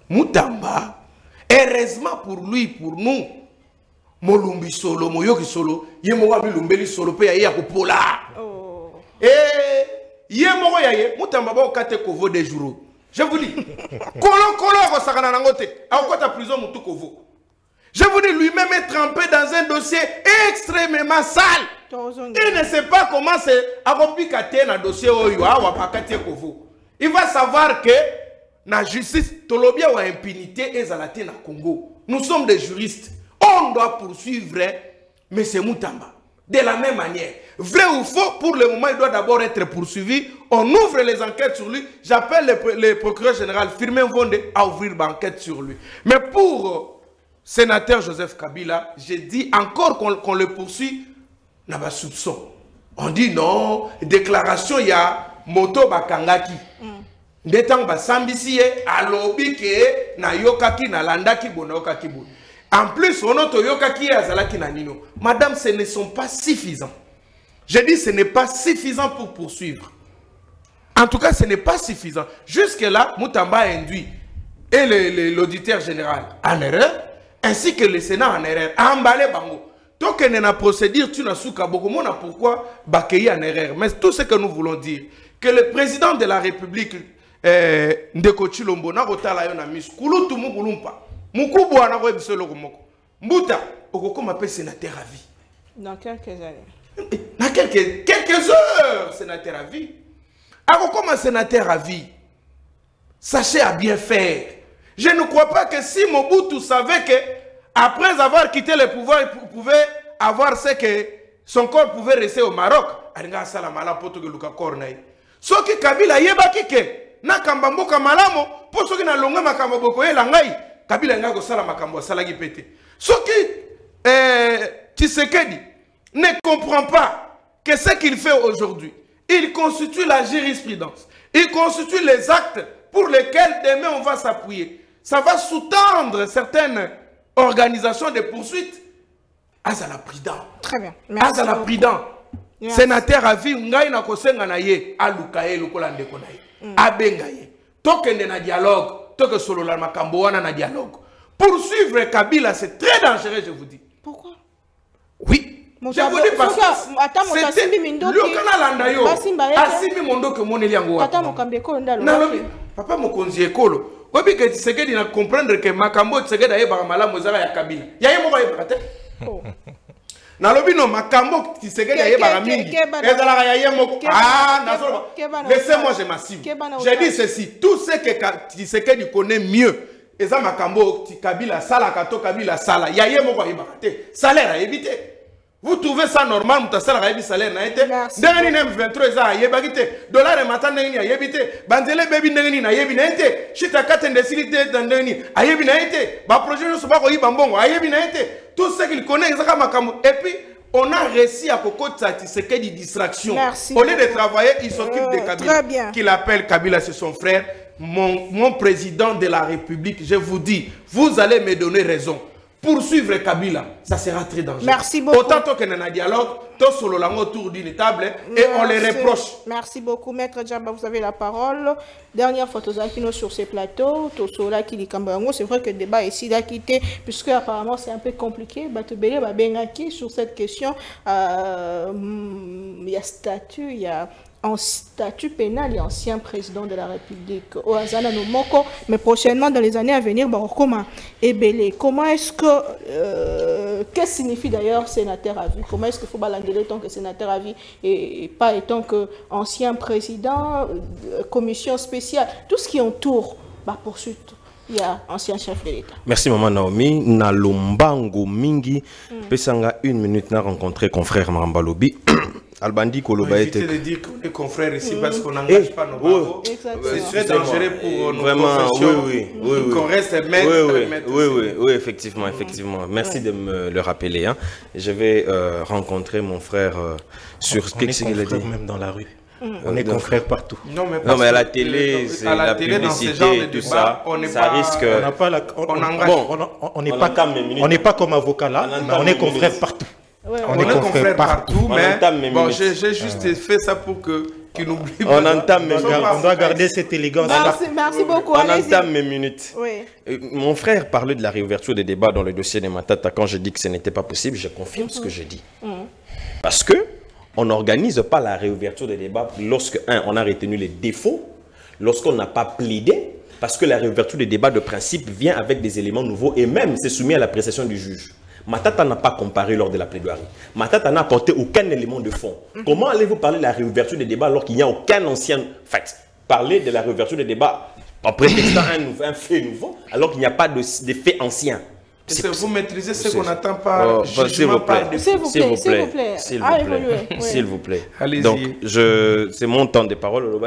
Moutamba, heureusement pour lui, pour nous, Molumbi solo, Moyoki solo, Yemowabi Lumbeli solo, pe ya Kupola. Et Yemogo yaye, Moutamba ba okate kovo de jour. Je vous dis, Kolo Rosakana Nangote, a okata prison Moutou Kovo. Je vous dis, lui-même est trempé dans un dossier extrêmement sale. Il ne sait pas comment c'est Akopikate dans dossier Oyo, Kovo. Il va savoir que la justice, Tolobia ou impunité et Zalate na Congo. Nous sommes des juristes. On doit poursuivre M. Moutamba. De la même manière. Vrai ou faux, pour le moment, il doit d'abord être poursuivi. On ouvre les enquêtes sur lui. J'appelle le procureur général Firmin Vonde à ouvrir l'enquête sur lui. Mais pour sénateur Joseph Kabila, j'ai dit encore qu'on le poursuit. N'a pas soupçon. On dit non, déclaration, il y a Moto Bakangaki. Ndetang Basambisi alobi ke na yokaki na landaki bonokaki bon. En plus, on a yokaki azalaki na nino. Madame, ce ne sont pas suffisants. Je dis ce n'est pas suffisant pour poursuivre. En tout cas, ce n'est pas suffisant. Jusque-là, Moutamba a induit et l'auditeur général en erreur, ainsi que le Sénat en erreur. Emballé bango. Tant que n'a procédure, tu n'as souka beaucoup. On a pourquoi Bakei en erreur. Mais tout ce que nous voulons dire, que le président de la République Ndeko Chilombo na kotala yo na misu kulutu mukulumpa mukubu ana ko ebiselo komoko mbuta okokoma pe sénateur à vie dans quelques années, dans quelques heures sénateur à vie akokoma sénateur à vie. Sachez à bien faire. Je ne crois pas que si Mobutu savait que, après avoir quitté le pouvoir, il pouvait avoir ce que son corps pouvait rester au Maroc. Soki Kabila yebaki ke na kamba mboka malamo po soki na longa makambo boko yela ngai Kabila nga ko sala makambo sala ki pété. Soki Tshisekedi ne comprend pas que ce qu'il fait aujourd'hui, il constitue la jurisprudence, il constitue les actes pour lesquels demain on va s'appuyer. Ça va sous-tendre certaines organisations de poursuites. Azala prudent. Très bien. Merci. Azala prudent. Sénateur a vu ngai na kosenga na ye alukaye lokola ndeko na ye. Abenga ye. Tokende na dialogue, toke solo la makambo wana na dialogue. Poursuivre Kabila c'est très dangereux, je vous dis. Pourquoi? Oui. Je vous dis parce que c'était le canal Landayo. Asimi Mondoke moneli yango. Tata mokambe ko ndalo. Papa mokonzi ekolo. Obi ke Tshisekedi na comprendre que makambo Tshisekedi ayeba malamu zara ya Kabila. Yaye moko ayeba te. Nalobi no makambo Tshisekedi ayeba mingi. Ezala yaye moko. Ah, laissez-moi je m'assime. J'ai dit ceci, tout ce que Tshisekedi connaît mieux. Eza makambo Kabila sala kato Kabila sala. Yaye moko ayeba te. Salaire à éviter. Vous trouvez ça normal, mutasala rayebi salaire na été. Ndengeni nem 23 eza yebaki te. Dollar mata ndengeni ayebi te. Banzele bebi ndengeni na yebi na été. Chita katende silite ndengeni ayebi na été. Ba projet no soba ko yiba mbongo ayebi na été. Tout ce qu'il connaît ezaka makambo. Et puis on a réussi à kokota Tshisekedi distraction. Au lieu de travailler, il s'occupe de Kabila. Qu'il appelle Kabila, c'est son frère, mon président de la République. Je vous dis, vous allez me donner raison. Poursuivre Kabila, ça sera très dangereux. Merci beaucoup. Autant qu'on a un dialogue, tout solo lango autour d'une table et on les reproche. Merci beaucoup, Maître Djamba, vous avez la parole. Dernière photo sur ces plateaux, tout cela qui dit Kambango. C'est vrai que le débat ici l'a quitté, puisque apparemment c'est un peu compliqué. Batubele va bien acquis sur cette question. Il y a statut, il y a en statut pénal et ancien président de la République au Azana Nomoko, mais prochainement dans les années à venir, comment est-ce que qu'est-ce que signifie d'ailleurs sénateur à vie? Comment est-ce qu'il faut balanguer tant que sénateur à vie et pas étant que ancien président, commission spéciale, tout ce qui entoure poursuite? Il y a ancien chef de l'État. Merci maman Naomi. Na lombango mingi. Pesanga 1 minute na rencontré confrère Marambalobi. Albandi Koloba était. Évitez de dire qu'on est confrères ici parce qu'on n'engage pas nos parents. C'est très dangereux pour nos professions. Oui. Qu'on reste maître. Oui, effectivement. Merci de me le rappeler. Hein. Je vais rencontrer mon frère sur ce qu'il a dit. Même dans la rue. On est confrères partout. Non, mais à la télé, c'est la publicité, tout ça. Ça risque. On n'est pas comme avocat là, mais on est confrères partout. On est confrères partout, mais bon, j'ai juste fait ça pour qu'ils n'oublient pas. On doit garder cette élégance. Merci beaucoup. On entame mes minutes. Mon frère parlait de la réouverture des débats dans le dossier de Matata. Quand je dis que ce n'était pas possible, je confirme ce que je dis. Parce que on n'organise pas la réouverture des débats lorsque, on a retenu les défauts, lorsqu'on n'a pas plaidé, parce que la réouverture des débats de principe vient avec des éléments nouveaux et même c'est soumis à l'appréciation du juge. Matata n'a pas comparé lors de la plaidoirie. Matata n'a apporté aucun élément de fond. Comment allez-vous parler de la réouverture des débats alors qu'il n'y a aucun ancien fait? Parler de la réouverture des débats en prétextant un fait nouveau alors qu'il n'y a pas de faits anciens. Vous maîtrisez ce qu'on n'attend pas. S'il vous plaît. Donc, c'est mon temps de parole.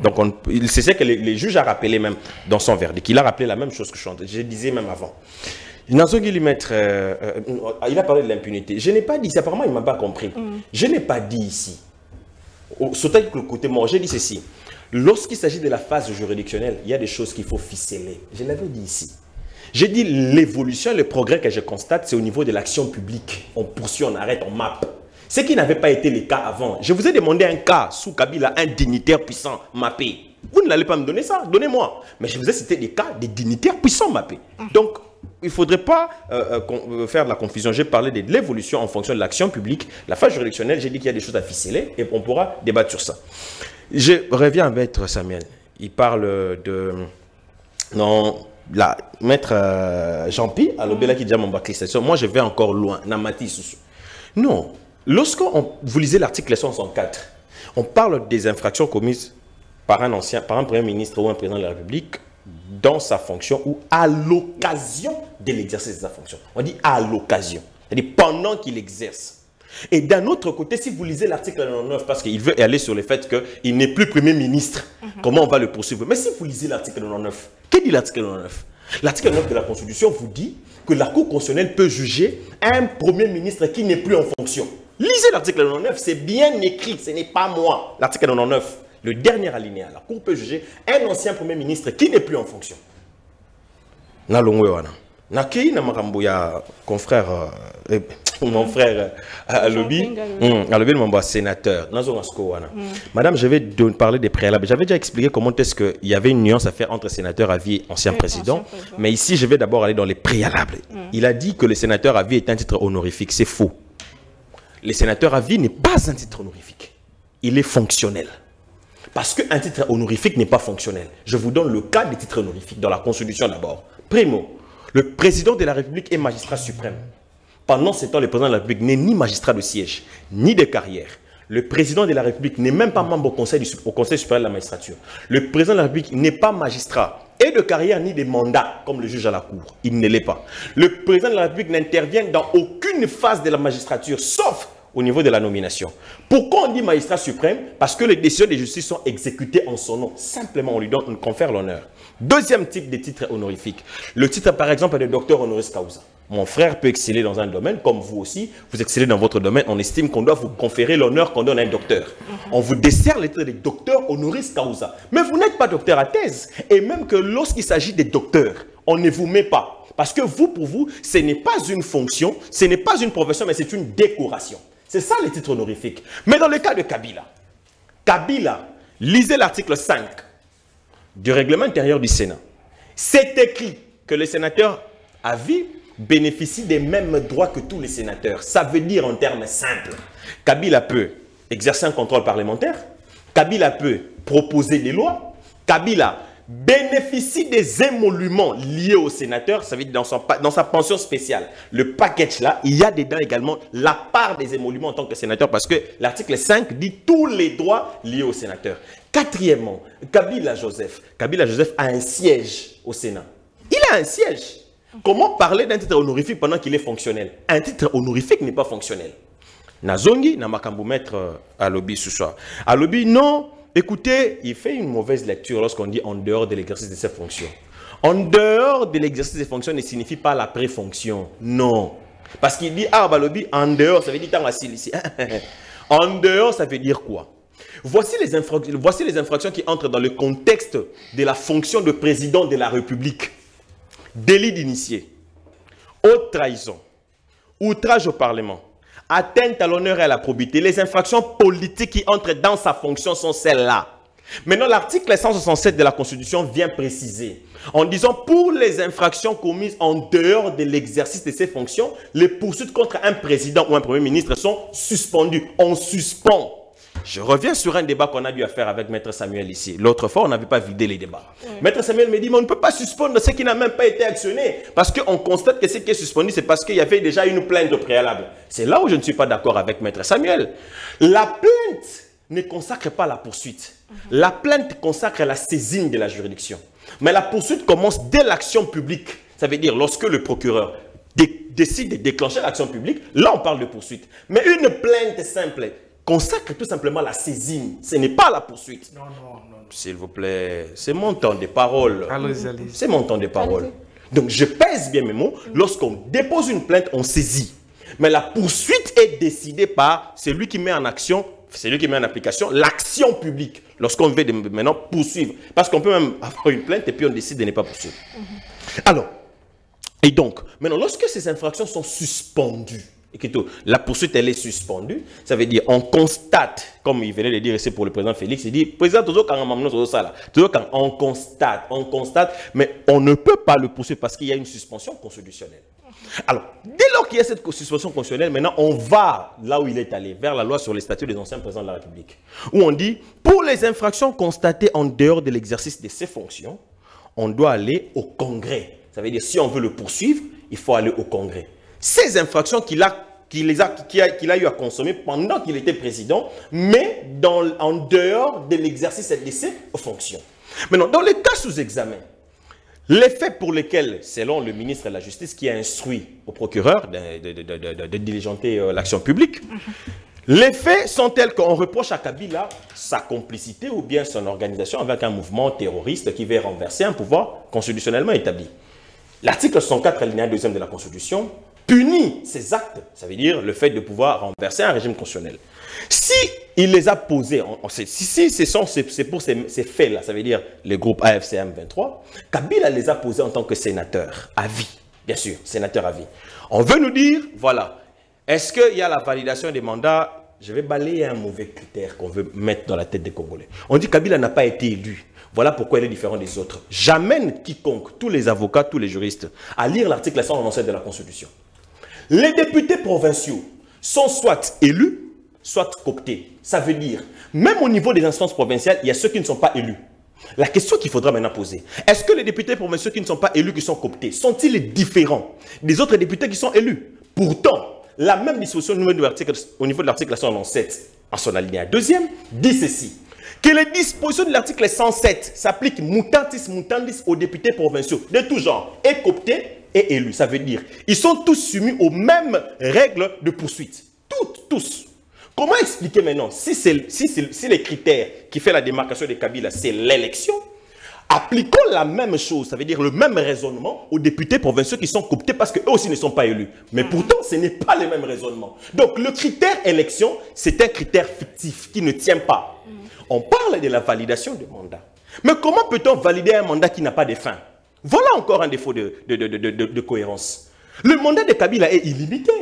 Donc, c'est ce que les juges ont rappelé même dans son verdict. Il a rappelé la même chose que je disais même avant. Il a parlé de l'impunité. Je n'ai pas dit, apparemment il ne m'a pas compris. Je n'ai pas dit ici, surtout avec le côté mort, j'ai dit ceci. Lorsqu'il s'agit de la phase juridictionnelle, il y a des choses qu'il faut ficeler. Je l'avais dit ici. J'ai dit l'évolution, le progrès que je constate, c'est au niveau de l'action publique. On poursuit, on arrête, on mappe. Ce qui n'avait pas été le cas avant. Je vous ai demandé un cas sous Kabila, un dignitaire puissant mappé. Vous n'allez pas me donner ça, donnez-moi. Mais je vous ai cité des cas des dignitaires puissants mappés. Donc, il ne faudrait pas faire de la confusion. J'ai parlé de l'évolution en fonction de l'action publique. La phase juridictionnelle, j'ai dit qu'il y a des choses à ficeler et on pourra débattre sur ça. Je reviens à Maître Samuel. Il parle de... Non... La maître Jean-Pi, à l'obéla qui dit mon baclisation, moi je vais encore loin, Namati. Non, lorsque vous lisez l'article 164, on parle des infractions commises par un premier ministre ou un président de la République dans sa fonction ou à l'occasion de l'exercice de sa fonction. On dit à l'occasion, c'est-à-dire pendant qu'il exerce. Et d'un autre côté, si vous lisez l'article 99, parce qu'il veut aller sur le fait qu'il n'est plus Premier ministre, comment on va le poursuivre? Mais si vous lisez l'article 99, que dit l'article 99? L'article 99 de la Constitution vous dit que la Cour constitutionnelle peut juger un Premier ministre qui n'est plus en fonction. Lisez l'article 99, c'est bien écrit, ce n'est pas moi. L'article 99, le dernier alinéa, la Cour peut juger un ancien Premier ministre qui n'est plus en fonction. Naki na makambuya confrère mon frère Alobi mon sénateur Madame, je vais parler des préalables. J'avais déjà expliqué comment est-ce qu'il y avait une nuance à faire entre sénateur à vie et ancien président, mais ici je vais d'abord aller dans les préalables. Il a dit que le sénateur à vie est un titre honorifique, c'est faux. Le sénateur à vie n'est pas un titre honorifique, il est fonctionnel. Parce qu'un titre honorifique n'est pas fonctionnel. Je vous donne le cas des titres honorifiques dans la Constitution d'abord. Primo, le président de la République est magistrat suprême. Pendant ce temps, le président de la République n'est ni magistrat de siège, ni de carrière. Le président de la République n'est même pas membre au Conseil supérieur de la magistrature. Le président de la République n'est pas magistrat et de carrière ni de mandat, comme le juge à la Cour. Il ne l'est pas. Le président de la République n'intervient dans aucune phase de la magistrature, sauf au niveau de la nomination. Pourquoi on dit magistrat suprême? Parce que les décisions de justice sont exécutées en son nom. Simplement, on confère l'honneur. Deuxième type de titre honorifique. Le titre, par exemple, de docteur honoris causa. Mon frère peut exceller dans un domaine, comme vous aussi. Vous excellez dans votre domaine. On estime qu'on doit vous conférer l'honneur qu'on donne à un docteur. On vous dessert le titre de docteur honoris causa. Mais vous n'êtes pas docteur à thèse. Et même que lorsqu'il s'agit des docteurs, on ne vous met pas. Parce que vous, pour vous, ce n'est pas une fonction, ce n'est pas une profession, mais c'est une décoration. C'est ça les titres honorifiques. Mais dans le cas de Kabila, lisez l'article 5 du règlement intérieur du Sénat. C'est écrit que le sénateur à vie bénéficie des mêmes droits que tous les sénateurs. Ça veut dire en termes simples, Kabila peut exercer un contrôle parlementaire, Kabila peut proposer des lois, Kabila bénéficie des émoluments liés au sénateur, ça veut dire dans sa pension spéciale. Le package là, il y a dedans également la part des émoluments en tant que sénateur, parce que l'article 5 dit tous les droits liés au sénateur. Quatrièmement, Kabila Joseph a un siège au Sénat. Il a un siège. Comment parler d'un titre honorifique pendant qu'il est fonctionnel? Un titre honorifique n'est pas fonctionnel. Nazongi, Namakambu maître Alobi ce soir. Alobi, non. Écoutez, il fait une mauvaise lecture lorsqu'on dit en dehors de l'exercice de ses fonctions. En dehors de l'exercice des fonctions ne signifie pas la pré-fonction. Non. Parce qu'il dit, ah, Balobi, en dehors, ça veut dire tant assis ici. En dehors, ça veut dire quoi? Voici les infractions qui entrent dans le contexte de la fonction de président de la République. Délit d'initié, haute trahison, outrage au Parlement, atteinte à l'honneur et à la probité. Les infractions politiques qui entrent dans sa fonction sont celles-là. Maintenant, l'article 167 de la Constitution vient préciser, en disant pour les infractions commises en dehors de l'exercice de ses fonctions, les poursuites contre un président ou un premier ministre sont suspendues. On suspend. Je reviens sur un débat qu'on a dû faire avec Maître Samuel ici. L'autre fois, on n'avait pas vidé les débats. Maître Samuel me dit, mais on ne peut pas suspendre ce qui n'a même pas été actionné. Parce qu'on constate que ce qui est suspendu, c'est parce qu'il y avait déjà une plainte au préalable. C'est là où je ne suis pas d'accord avec Maître Samuel. La plainte ne consacre pas la poursuite. La plainte consacre la saisine de la juridiction. Mais la poursuite commence dès l'action publique. Ça veut dire lorsque le procureur décide de déclencher l'action publique, là on parle de poursuite. Mais une plainte simple consacre tout simplement la saisine. Ce n'est pas la poursuite. Non. S'il vous plaît, c'est mon temps de parole. Allez-y. C'est mon temps de parole. Donc je pèse bien mes mots. Lorsqu'on dépose une plainte, on saisit. Mais la poursuite est décidée par celui qui met en action, celui qui met en application l'action publique. Lorsqu'on veut maintenant poursuivre. Parce qu'on peut même avoir une plainte et puis on décide de ne pas poursuivre. Alors, et donc, maintenant, lorsque ces infractions sont suspendues, la poursuite, elle est suspendue. Ça veut dire, on constate, comme il venait de le dire ici pour le président Félix, il dit, président, on constate, mais on ne peut pas le poursuivre parce qu'il y a une suspension constitutionnelle. Alors, dès lors qu'il y a cette suspension constitutionnelle, maintenant, on va là où il est allé, vers la loi sur les statuts des anciens présidents de la République, où on dit, pour les infractions constatées en dehors de l'exercice de ses fonctions, on doit aller au Congrès. Ça veut dire, si on veut le poursuivre, il faut aller au Congrès. Ces infractions qu'il a eu à consommer pendant qu'il était président, mais en dehors de l'exercice de ses fonctions. Maintenant, dans le cas sous examen, Les faits pour lesquels, selon le ministre de la Justice qui a instruit au procureur de diligenter l'action publique, les faits sont tels qu'on reproche à Kabila sa complicité ou bien son organisation avec un mouvement terroriste qui veut renverser un pouvoir constitutionnellement établi. L'article 104, alinéa 2e de la Constitution, punit ces actes, ça veut dire le fait de pouvoir renverser un régime constitutionnel. Si il les a posés, c'est pour ces faits-là, ça veut dire le groupe AFCM 23, Kabila les a posés en tant que sénateur à vie, bien sûr, sénateur à vie. On veut nous dire, voilà, est-ce qu'il y a la validation des mandats? Je vais balayer un mauvais critère qu'on veut mettre dans la tête des Congolais. On dit Kabila n'a pas été élu. Voilà pourquoi il est différent des autres. J'amène quiconque, tous les avocats, tous les juristes, à lire l'article 197 de la Constitution. Les députés provinciaux sont soit élus, soit cooptés. Ça veut dire, même au niveau des instances provinciales, il y a ceux qui ne sont pas élus. La question qu'il faudra maintenant poser, est-ce que les députés provinciaux qui ne sont pas élus, qui sont cooptés, sont-ils différents des autres députés qui sont élus? Pourtant, la même disposition au niveau de l'article 197, en son alinéa 2e, dit ceci, que les dispositions de l'article 107 s'appliquent mutatis mutandis aux députés provinciaux de tout genre, et cooptés et élus. Ça veut dire, ils sont tous soumis aux mêmes règles de poursuite. Tous. Comment expliquer maintenant, si les critères qui font la démarcation de Kabila, c'est l'élection, appliquons la même chose, ça veut dire le même raisonnement aux députés provinciaux qui sont cooptés parce qu'eux aussi ne sont pas élus. Mais pourtant, ce n'est pas le même raisonnement. Donc, le critère élection, c'est un critère fictif qui ne tient pas. On parle de la validation des mandats. Mais comment peut-on valider un mandat qui n'a pas de fin? Voilà encore un défaut de cohérence. Le mandat de Kabila est illimité.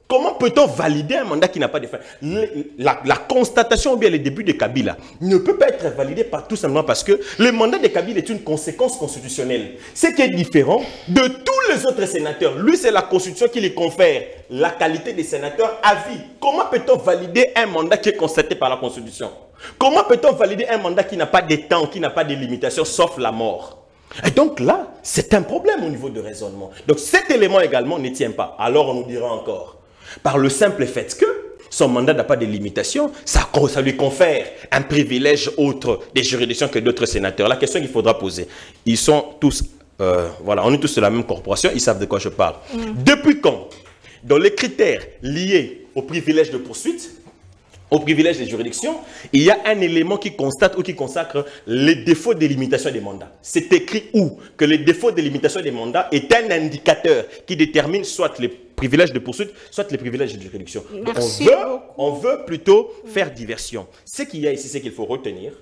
Comment peut-on valider un mandat qui n'a pas de fin? La constatation ou bien le début de Kabila ne peut pas être validé tout simplement parce que le mandat de Kabila est une conséquence constitutionnelle. Ce qui est différent de tous les autres sénateurs. Lui, c'est la Constitution qui lui confère la qualité de sénateur à vie. Comment peut-on valider un mandat qui est constaté par la Constitution? Comment peut-on valider un mandat qui n'a pas de temps, qui n'a pas de limitation, sauf la mort? Et donc là, c'est un problème au niveau de raisonnement. Donc cet élément également ne tient pas. Alors on nous dira encore, par le simple fait que son mandat n'a pas de limitation, ça lui confère un privilège autre des juridictions que d'autres sénateurs. La question qu'il faudra poser, ils sont tous, voilà, on est tous de la même corporation, ils savent de quoi je parle. Depuis quand, dans les critères liés au privilège de poursuite, au privilège des juridictions, il y a un élément qui constate ou qui consacre les défauts de limitation des mandats. C'est écrit où? Que le défaut de limitation des mandats est un indicateur qui détermine soit les privilèges de poursuite, soit les privilèges de juridiction. On veut plutôt faire diversion. Ce qu'il y a ici, c'est qu'il faut retenir,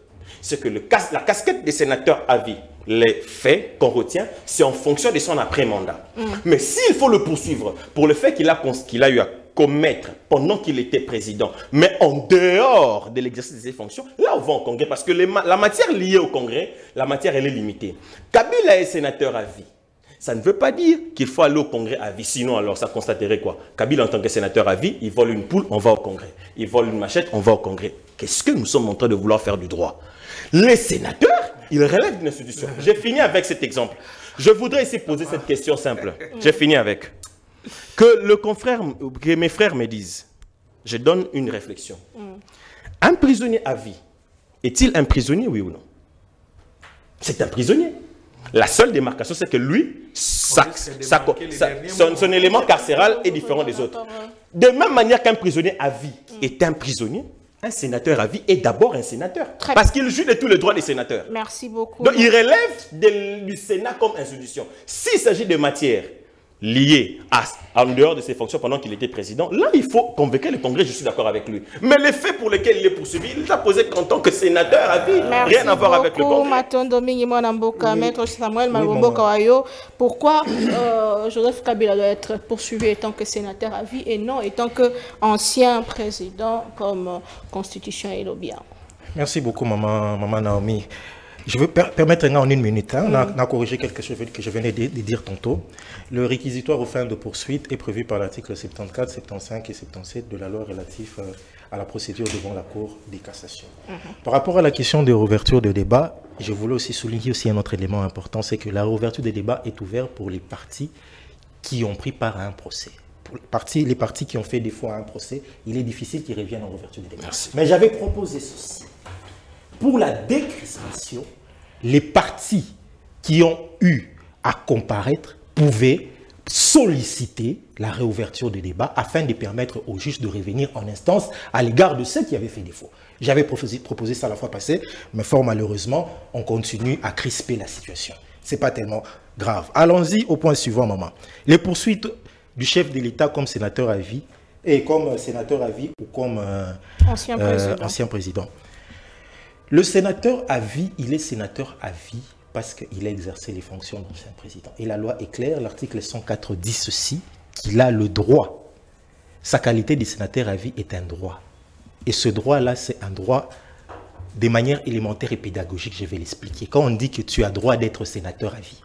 c'est que la casquette des sénateurs à vie, les faits qu'on retient, c'est en fonction de son après-mandat. Mais s'il faut le poursuivre pour le fait qu'il a eu à commettre pendant qu'il était président, mais en dehors de l'exercice de ses fonctions, là on va au Congrès, parce que la matière liée au Congrès, la matière elle est limitée. Kabila est sénateur à vie. Ça ne veut pas dire qu'il faut aller au Congrès à vie, sinon alors ça constaterait quoi? Kabila en tant que sénateur à vie, il vole une poule, on va au Congrès. Il vole une machette, on va au Congrès. Qu'est-ce que nous sommes en train de vouloir faire du droit? Les sénateurs, ils relèvent d'une institution. J'ai fini avec cet exemple. Je voudrais ici poser cette question simple. J'ai fini avec. Que mes frères me disent, je donne une réflexion. Un prisonnier à vie, est-il un prisonnier, oui ou non? C'est un prisonnier. La seule démarcation, c'est que lui, son élément carcéral est différent des autres. De même manière qu'un prisonnier à vie est un prisonnier, un sénateur à vie est d'abord un sénateur. Parce qu'il joue de tous les droits des sénateurs. Merci beaucoup. Donc il relève du Sénat comme institution. S'il s'agit de matières liées en dehors de ses fonctions pendant qu'il était président, là il faut convoquer le Congrès, je suis d'accord avec lui. Mais les faits pour lesquels il est poursuivi, il l'a posé qu'en tant que sénateur à vie. Rien à voir avec le Congrès. Maître Samuel Malomboka, pourquoi Joseph Kabila doit être poursuivi en tant que sénateur à vie et non en tant qu'ancien président comme Constitution et bien? Merci beaucoup, maman Naomi. Je veux permettre en une minute, on a corrigé quelque chose que je venais de dire tantôt. Le réquisitoire aux fins de poursuite est prévu par l'article 74, 75 et 77 de la loi relative à la procédure devant la Cour des cassations. Par rapport à la question de réouverture de débat, je voulais aussi souligner un autre élément important, c'est que la réouverture des débats est ouverte pour les partis qui ont pris part à un procès. Pour les partis qui ont fait des fois un procès, il est difficile qu'ils reviennent en réouverture des débats. Merci. Mais j'avais proposé ceci. Pour la décrispation, les partis qui ont eu à comparaître pouvaient solliciter la réouverture des débats afin de permettre aux juges de revenir en instance à l'égard de ceux qui avaient fait défaut. J'avais proposé ça la fois passée, mais fort malheureusement, on continue à crisper la situation. Ce n'est pas tellement grave. Allons-y au point suivant, maman. Les poursuites du chef de l'État comme sénateur à vie, et comme sénateur à vie ou comme ancien président. Le sénateur à vie, il est sénateur à vie parce qu'il a exercé les fonctions d'ancien président. Et la loi est claire, l'article 104 dit ceci, qu'il a le droit. Sa qualité de sénateur à vie est un droit. Et ce droit-là, c'est un droit de manière élémentaire et pédagogique, je vais l'expliquer. Quand on dit que tu as droit d'être sénateur à vie,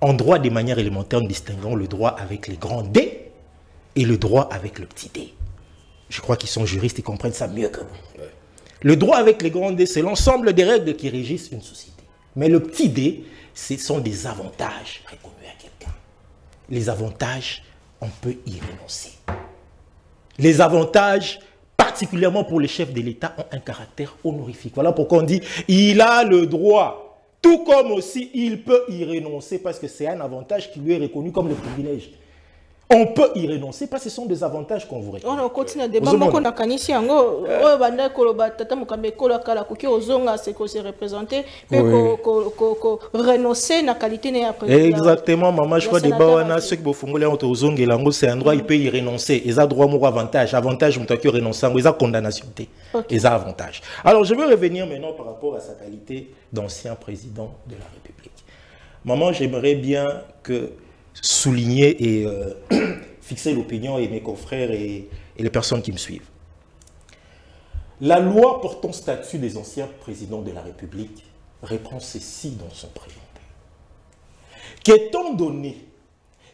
en droit de manière élémentaire, nous distinguons le droit avec les grands D et le droit avec le petit D. Je crois qu'ils sont juristes, ils comprennent ça mieux que vous. Ouais. Le droit avec les grands D, c'est l'ensemble des règles qui régissent une société. Mais le petit D, ce sont des avantages reconnus à quelqu'un. Les avantages, on peut y renoncer. Les avantages, particulièrement pour les chefs de l'État, ont un caractère honorifique. Voilà pourquoi on dit il a le droit, tout comme aussi il peut y renoncer parce que c'est un avantage qui lui est reconnu comme le privilège. On peut y renoncer parce que ce sont des avantages qu'on vous reconnaît. On continue à débattre. On a kanisi yango. Ouais, banda koloba tata mukambe kola kala kuki ozonga c'est que c'est représenté. Mais ko renoncer na qualité na président. Exactement, maman. Je crois débat wana ceux qui bo fungole on ozonga lango c'est un droit il peut y renoncer. Ils ont droit mon avantage. Avantage muta qui renoncer. Ils ont condamnation. Ils ont avantage. Alors je veux revenir maintenant par rapport à sa qualité d'ancien président de la République. Maman, j'aimerais bien que souligner et fixer l'opinion et mes confrères et les personnes qui me suivent. La loi portant statut des anciens présidents de la République reprend ceci dans son préambule. Qu'étant donné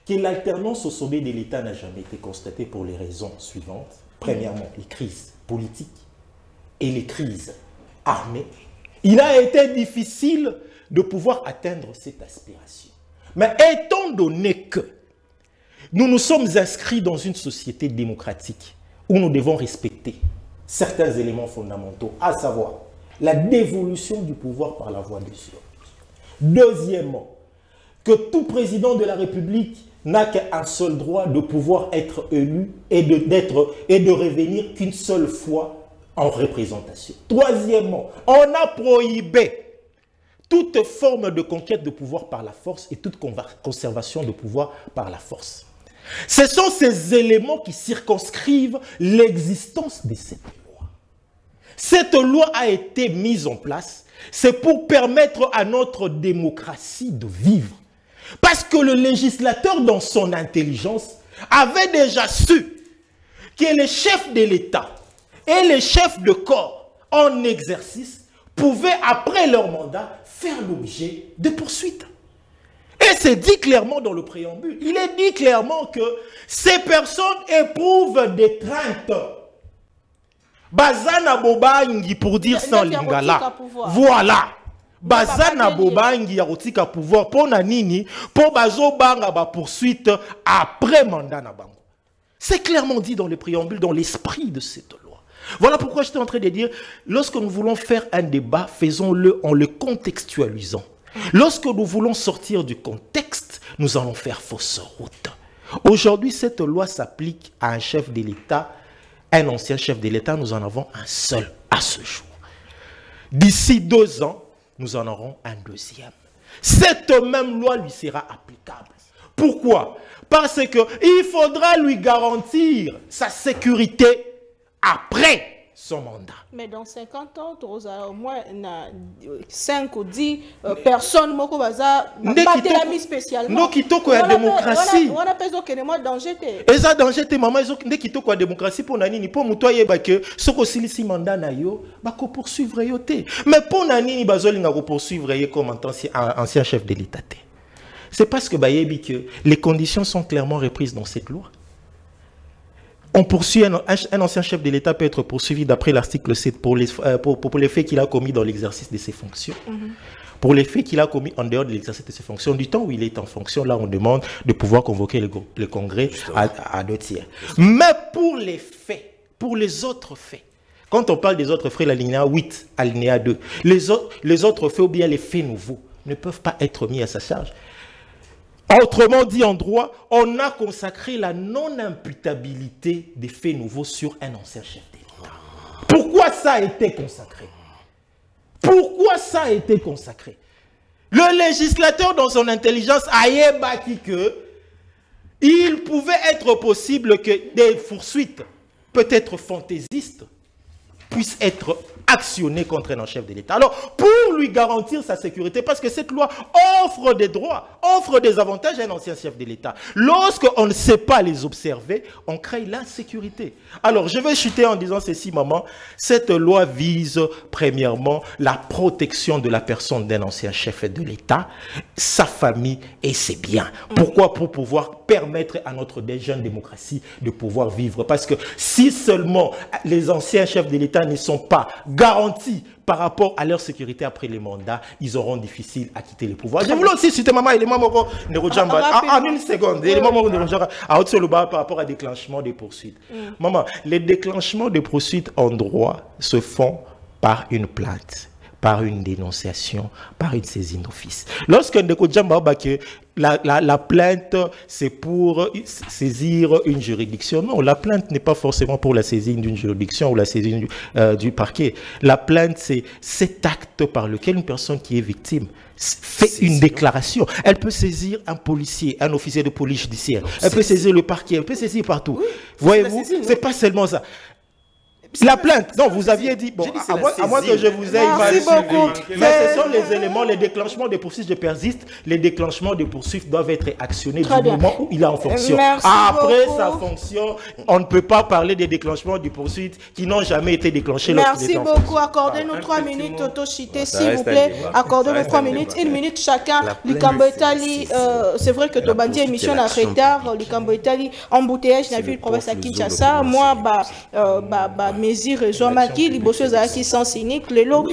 que l'alternance au sommet de l'État n'a jamais été constatée pour les raisons suivantes, premièrement, les crises politiques et les crises armées, il a été difficile de pouvoir atteindre cette aspiration. Mais étant donné que nous nous sommes inscrits dans une société démocratique où nous devons respecter certains éléments fondamentaux, à savoir la dévolution du pouvoir par la voie de l'urne. Deuxièmement, que tout président de la République n'a qu'un seul droit de pouvoir être élu et de revenir qu'une seule fois en représentation. Troisièmement, on a prohibé toute forme de conquête de pouvoir par la force et toute conservation de pouvoir par la force. Ce sont ces éléments qui circonscrivent l'existence de cette loi. Cette loi a été mise en place, c'est pour permettre à notre démocratie de vivre. Parce que le législateur, dans son intelligence, avait déjà su que les chefs de l'État et les chefs de corps en exercice pouvaient, après leur mandat, faire l'objet de poursuites. Et c'est dit clairement dans le préambule. Il est dit clairement que ces personnes éprouvent des craintes. Bazana Bobangi pour dire sans lingala. Voilà. Bazana Bobangi a rotika pouvoir pour nanini pour bazo banga ba poursuite après mandat na bango. C'est clairement dit dans le préambule, dans l'esprit de cette loi. Voilà pourquoi j'étais en train de dire, lorsque nous voulons faire un débat, faisons-le en le contextualisant. Lorsque nous voulons sortir du contexte, nous allons faire fausse route. Aujourd'hui, cette loi s'applique à un chef de l'État, un ancien chef de l'État, nous en avons un seul à ce jour. D'ici 2 ans, nous en aurons un deuxième. Cette même loi lui sera applicable. Pourquoi? Parce qu'il faudra lui garantir sa sécurité après son mandat. Mais dans 50 ans, tu auras au moins 5 ou 10 personnes qui vont battre la mise spécialement. Non, qui toque la démocratie. On a besoin que moi danger. Et ça danger, maman, ils ont qui toque la démocratie pour nani, pour mutoyer que ce que si mandat na yo, bah ko poursuivre yoté. Mais pour nani, bazolinga ko poursuivre comme ancien chef de l'État. C'est parce que que les conditions sont clairement reprises dans cette loi. On poursuit un ancien chef de l'État peut être poursuivi d'après l'article 7 pour les faits qu'il a commis dans l'exercice de ses fonctions. Pour les faits qu'il a commis en dehors de l'exercice de ses fonctions, du temps où il est en fonction, là on demande de pouvoir convoquer le congrès à 2 tiers. Mais pour les faits, pour les autres faits, quand on parle des autres faits, l'alinéa 8, alinéa 2, les autres faits ou bien les faits nouveaux ne peuvent pas être mis à sa charge. Autrement dit, en droit, on a consacré la non-imputabilité des faits nouveaux sur un ancien chef d'État. Pourquoi ça a été consacré? Pourquoi ça a été consacré? Le législateur, dans son intelligence, a ébattu que il pouvait être possible que des poursuites, peut-être fantaisistes, puissent être actionnées contre un chef de l'État. Alors, pour lui garantir sa sécurité, parce que cette loi offre des droits, offre des avantages à un ancien chef de l'État. Lorsqu'on ne sait pas les observer, on crée l'insécurité. Alors, je vais chuter en disant ceci, maman. Cette loi vise, premièrement, la protection de la personne d'un ancien chef de l'État, sa famille et ses biens. Pourquoi? Pour pouvoir permettre à notre jeune démocratie de pouvoir vivre. Parce que si seulement les anciens chefs de l'État ne sont pas garantis par rapport à leur sécurité après les mandats, ils auront difficile à quitter le pouvoir. Je voulais aussi citer maman élément en une seconde, par rapport à déclenchement des poursuites. Maman, les déclenchements des poursuites en droit se font par une plainte, par une dénonciation, par une saisine d'office. Lorsqu'on découvre que la plainte, c'est pour saisir une juridiction. Non, la plainte n'est pas forcément pour la saisine d'une juridiction ou la saisine du parquet. La plainte, c'est cet acte par lequel une personne qui est victime fait une déclaration. Elle peut saisir un policier, un officier de police judiciaire. Elle peut saisir le parquet, elle peut saisir partout. Oui, voyez-vous, c'est pas seulement ça. La plainte, non, vous aviez dit, bon, à moins que je vous aie mal suivi, mais ce sont les éléments, les déclenchements des poursuites, je persiste, les déclenchements des poursuites doivent être actionnés du moment où il est en fonction. Après sa fonction, on ne peut pas parler des déclenchements des poursuites qui n'ont jamais été déclenchés. Merci beaucoup, accordez-nous 3 minutes, Totochité, s'il vous plaît, accordez-nous 3 minutes, 1 minute chacun. Likambo Etali, c'est vrai que Tobandi émission en retard, Likambo Etali, embouteillage, n'a vu le province à Kinshasa, moi, mesures Jean-Maki liboso ezalaki sans cynique lelo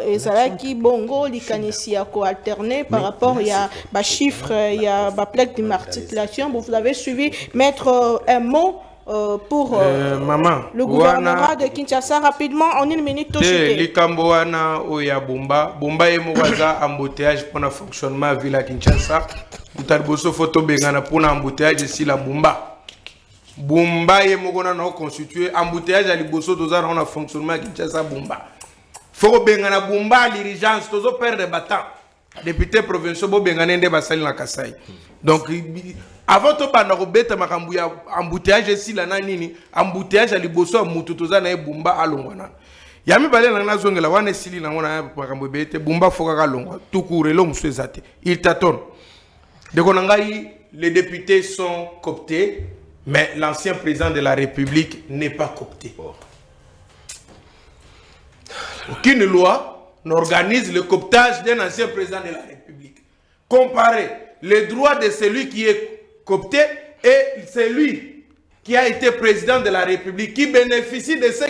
ezalaki bongo likanisi ya alterner par rapport il y a ba chiffre il y a ba plaque d'immatriculation. Vous avez suivi mettre un mot pour maman le gouvernement de Kinshasa rapidement en 1 minute. Likambo wana oya bomba emokaza embouteillage pour le fonctionnement ville à Kinshasa utaliboso photo bengana pour embouteillage si la bomba Bumba et Mogona n'a constitué embouteillage à Liboso, dosar on a fonctionnement qui tient ça Bumba. Faut bengana Bumba l'irrigence, tozo père de battant. Député provincial bo bengana ndé basali na Kasai. Donc avant to bana robeta makambuya embouteillage ici la nini embouteillage à Liboso mutu toza na Bumba alongwana. Yami balé na zongela wana sili na ngona makambu bete Bumba foka ka longwa. Tout courelo musezate. Il tâtonne. De konangai les députés sont cooptés. Mais l'ancien président de la République n'est pas coopté. Aucune loi n'organise le cooptage d'un ancien président de la République. Comparez les droits de celui qui est coopté et celui qui a été président de la République, qui bénéficie de ce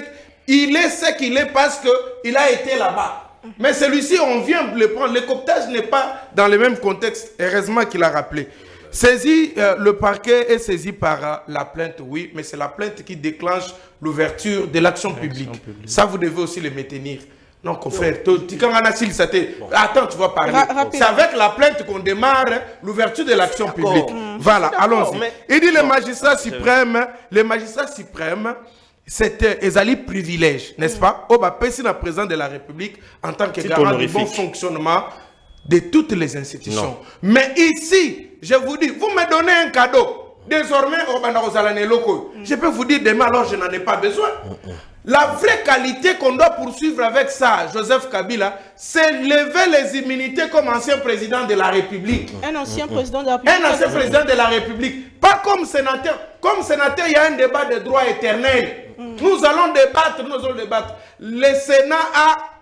qu'il est parce qu'il a été là-bas. Mais celui-ci, on vient le prendre. Le cooptage n'est pas dans le même contexte. Heureusement qu'il a rappelé. Saisi, le parquet est saisi par la plainte, oui, mais c'est la plainte qui déclenche l'ouverture de l'action publique. Ça, vous devez aussi le maintenir. Non, confrère, attends, tu vas parler. C'est avec la plainte qu'on démarre l'ouverture de l'action publique. Voilà, allons-y. Il dit le magistrat suprême, c'était Ezali privilège, n'est-ce pas? Oba Pessi, le président de la République, en tant que garant du bon fonctionnement de toutes les institutions. Non. Mais ici, je vous dis, vous me donnez un cadeau. Désormais, je peux vous dire demain, alors je n'en ai pas besoin. La vraie qualité qu'on doit poursuivre avec ça, Joseph Kabila, c'est lever les immunités comme ancien président de la République. Un ancien président de la République. Un ancien président de la République. Pas comme sénateur. Comme sénateur, il y a un débat de droit éternel. Nous allons débattre, Le Sénat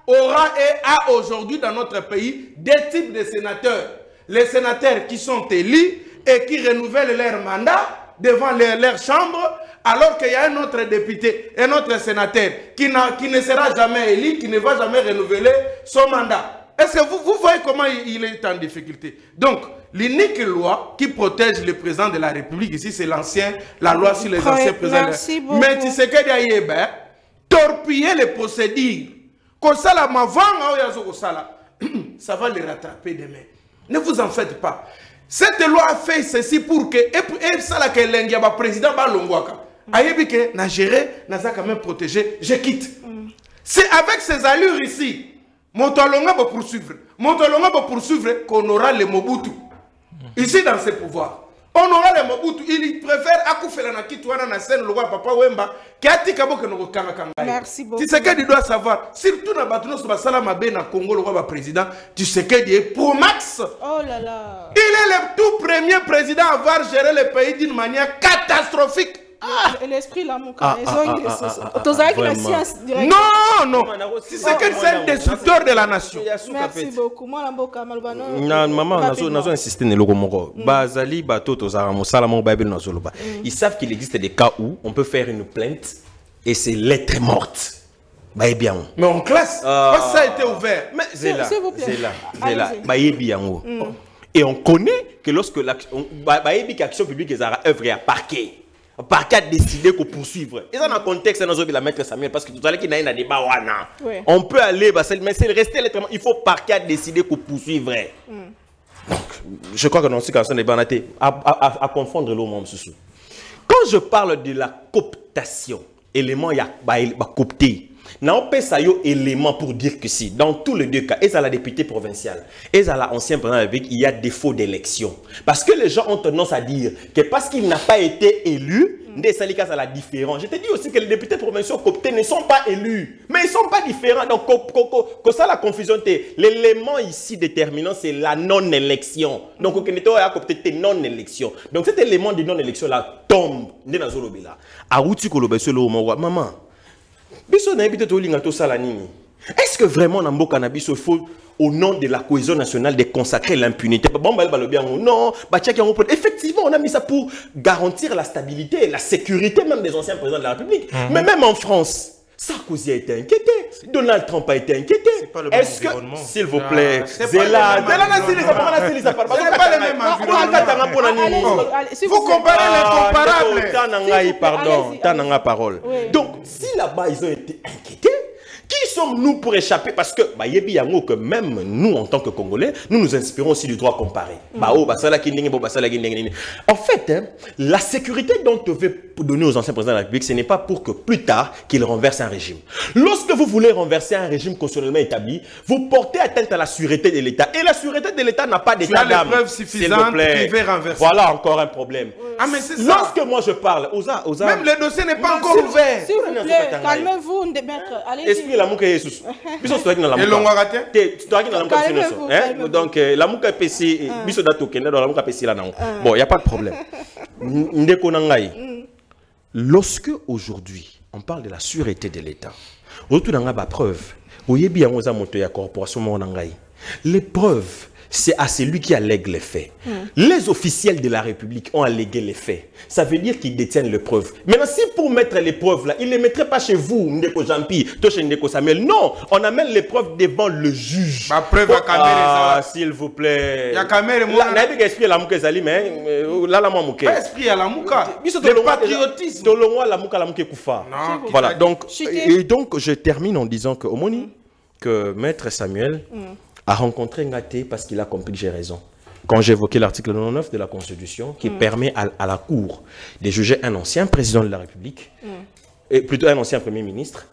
aura et a aujourd'hui dans notre pays deux types de sénateurs. Les sénateurs qui sont élus et qui renouvellent leur mandat devant leur chambre, alors qu'il y a un autre député, un autre sénateur qui ne sera jamais élu, qui ne va jamais renouveler son mandat. Est-ce que vous voyez comment il est en difficulté? Donc, l'unique loi qui protège le président de la République ici, c'est la loi sur les anciens présidents. Mais tu sais que derrière, torpiller les procédures, ça va les rattraper demain. Ne vous en faites pas. Cette loi a fait ceci pour que et ça la que l'India va président ba longwaka. Ayebi que na géré, na za quand même protégé, je quitte. C'est avec ces allures ici, Montolonga va poursuivre. Montolonga va poursuivre qu'on aura le Mobutu. Ici dans ses pouvoirs. On aura le Mobutu. Il préfère Akoufela na Kitouana na scène le roi Papa Wemba qui kabo que nous kanga kanga. Merci beaucoup. Tu sais que tu dois savoir, surtout dans Batuno sur Basala Mabé na Congo le roi président, tu sais que il est pour Max. Oh là là. Il est le tout premier président à avoir géré le pays d'une manière catastrophique. L'esprit là, mon cas. Non, non. C'est que c'est un destructeur de la nation. Merci beaucoup. Moi, la boca, maman, nazo insister ne lokomoko. Bazali bato tozara mosala mo Bible nazoloba. Ils savent qu'il existe des cas où on peut faire une plainte et c'est lettre morte. Bah bien. Mais en classe, ça a été ouvert. Mais c'est là. Bah bien. Et on connaît que lorsque l'action action publique est à œuvre et à parquet. Parquet a décidé qu'on poursuivre. Et ça dans le contexte, nous avons la maître Samuel parce que tout à l'heure qu'il y a un débat. On peut aller, mais c'est resté lettrement. Il faut parquet a décidé qu'on poursuivre. Donc, je crois que dans ce cas, on est à confondre l'eau, mon sous. Quand je parle de la cooptation, élément, il y a coopté. Non, pas ça yo élément pour dire que si, dans tous les deux cas, et à la députée provinciale, et à l'ancien président de la République, il y a défaut d'élection. Parce que les gens ont tendance à dire que parce qu'il n'a pas été élu, des syndicats à la différence. Je te dis aussi que les députés provinciaux cooptés ne sont pas élus, mais ils ne sont pas différents. Donc, que ça la confusion, l'élément ici déterminant, c'est la non-élection. Donc, on a coopté non-élection. Donc, cet élément de non-élection là tombe. Maman. Est-ce que vraiment dans le cannabis il faut au nom de la cohésion nationale de consacrer l'impunité? Non, effectivement on a mis ça pour garantir la stabilité et la sécurité même des anciens présidents de la République. Mais même en France, Sarkozy a été inquiété, Donald Trump a été inquiété. Est-ce que, s'il vous plaît, c'est pas le même environnement. Vous comparez l'incomparable. Pardon. Donc, si là-bas ils ont été inquiétés, qui sommes-nous pour échapper? Parce que, que même nous, en tant que Congolais, nous nous inspirons aussi du droit comparé. En fait, la sécurité dont on veut donner aux anciens présidents de la République, ce n'est pas pour que plus tard, qu'ils renversent un régime. Lorsque vous voulez renverser un régime constitutionnellement établi, vous portez atteinte à la sûreté de l'État. Et la sûreté de l'État n'a pas d'état d'âme. Tu as les preuves suffisantes qui veulent renverser. Voilà encore un problème. Ah, mais c'est ça. Lorsque moi je parle, même le dossier n'est pas encore ouvert. S'il vous plaît, calmez-vous, maître. Allez-y. La mouka Jesus. Biso tu dans la mouka. Tu dois dans la mouka. Donc la mouka PC biso da tokenda dans la mouka PC là non. Bon, il y a pas de problème. Ndeko nangai. Lorsque aujourd'hui on parle de la sûreté de l'État, autour dans la preuve, oyebi yango za moto ya corporation mo nangai. Les preuves c'est à celui qui allègue les faits. Les officiels de la République ont allégué les faits. Ça veut dire qu'ils détiennent les preuves. Maintenant, si pour mettre les preuves là, ils ne les mettraient pas chez vous, Ndeko Jampi, toi chez Ndeko Samuel. Non, on amène les preuves devant le juge. Ma preuve à caméra. S'il vous plaît. Il y a caméra. N'a pas esprit à la mouka zali, mais là la mouka. Pas esprit à la mouka. Le patriotisme. Tolongwa la mouka koufa. Voilà. Donc, et donc je termine en disant que au Moni, que Maître Samuel a rencontré Ngaté parce qu'il a compris que j'ai raison. Quand j'évoquais l'article 99 de la Constitution qui permet à la Cour de juger un ancien président de la République, et plutôt un ancien Premier ministre,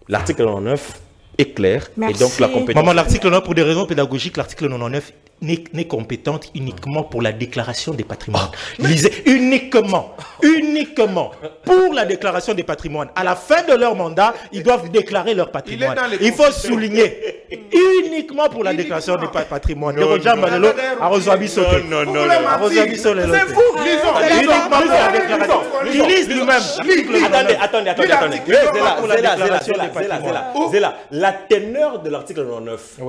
l'article 99 est clair. Merci. Et donc la compétence... Maman, l'article 99, pour des raisons pédagogiques, l'article 99 n'est compétente uniquement pour la déclaration des patrimoines. Lisez, uniquement pour la déclaration des patrimoines. À la fin de leur mandat, ils doivent déclarer leur patrimoine. Il faut souligner, uniquement pour la déclaration des patrimoines. Non, c'est fou. Uniquement pour la déclaration. Ils lisent lui-même. Attendez. La teneur de l'article 99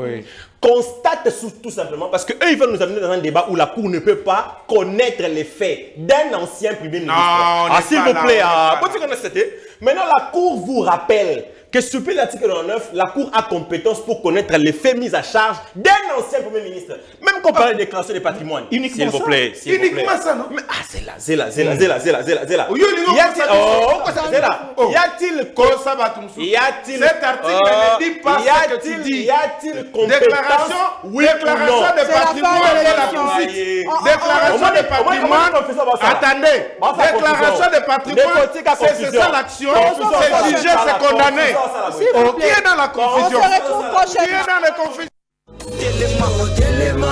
constate tout simplement parce qu'eux ils veulent nous amener dans un débat où la Cour ne peut pas connaître les faits d'un ancien premier ministre. S'il vous plaît, maintenant la Cour vous rappelle que sur l'article 99, la Cour a compétence pour connaître les faits mis à charge d'un ancien Premier ministre. Même qu'on parle de déclaration de patrimoine. Uniquement s'il vous plaît. Uniquement ça, non? Mais, c'est là. Y a-t-il cet article ne dit pas ce que tu dis. Y a-t-il compétence? Déclaration de patrimoine de la Constitution. Déclaration de patrimoine. Attendez. Déclaration de patrimoine. C'est ça l'action. C'est juger, c'est condamner. Qui est dans la confusion? Qui est dans la confusion? Telema,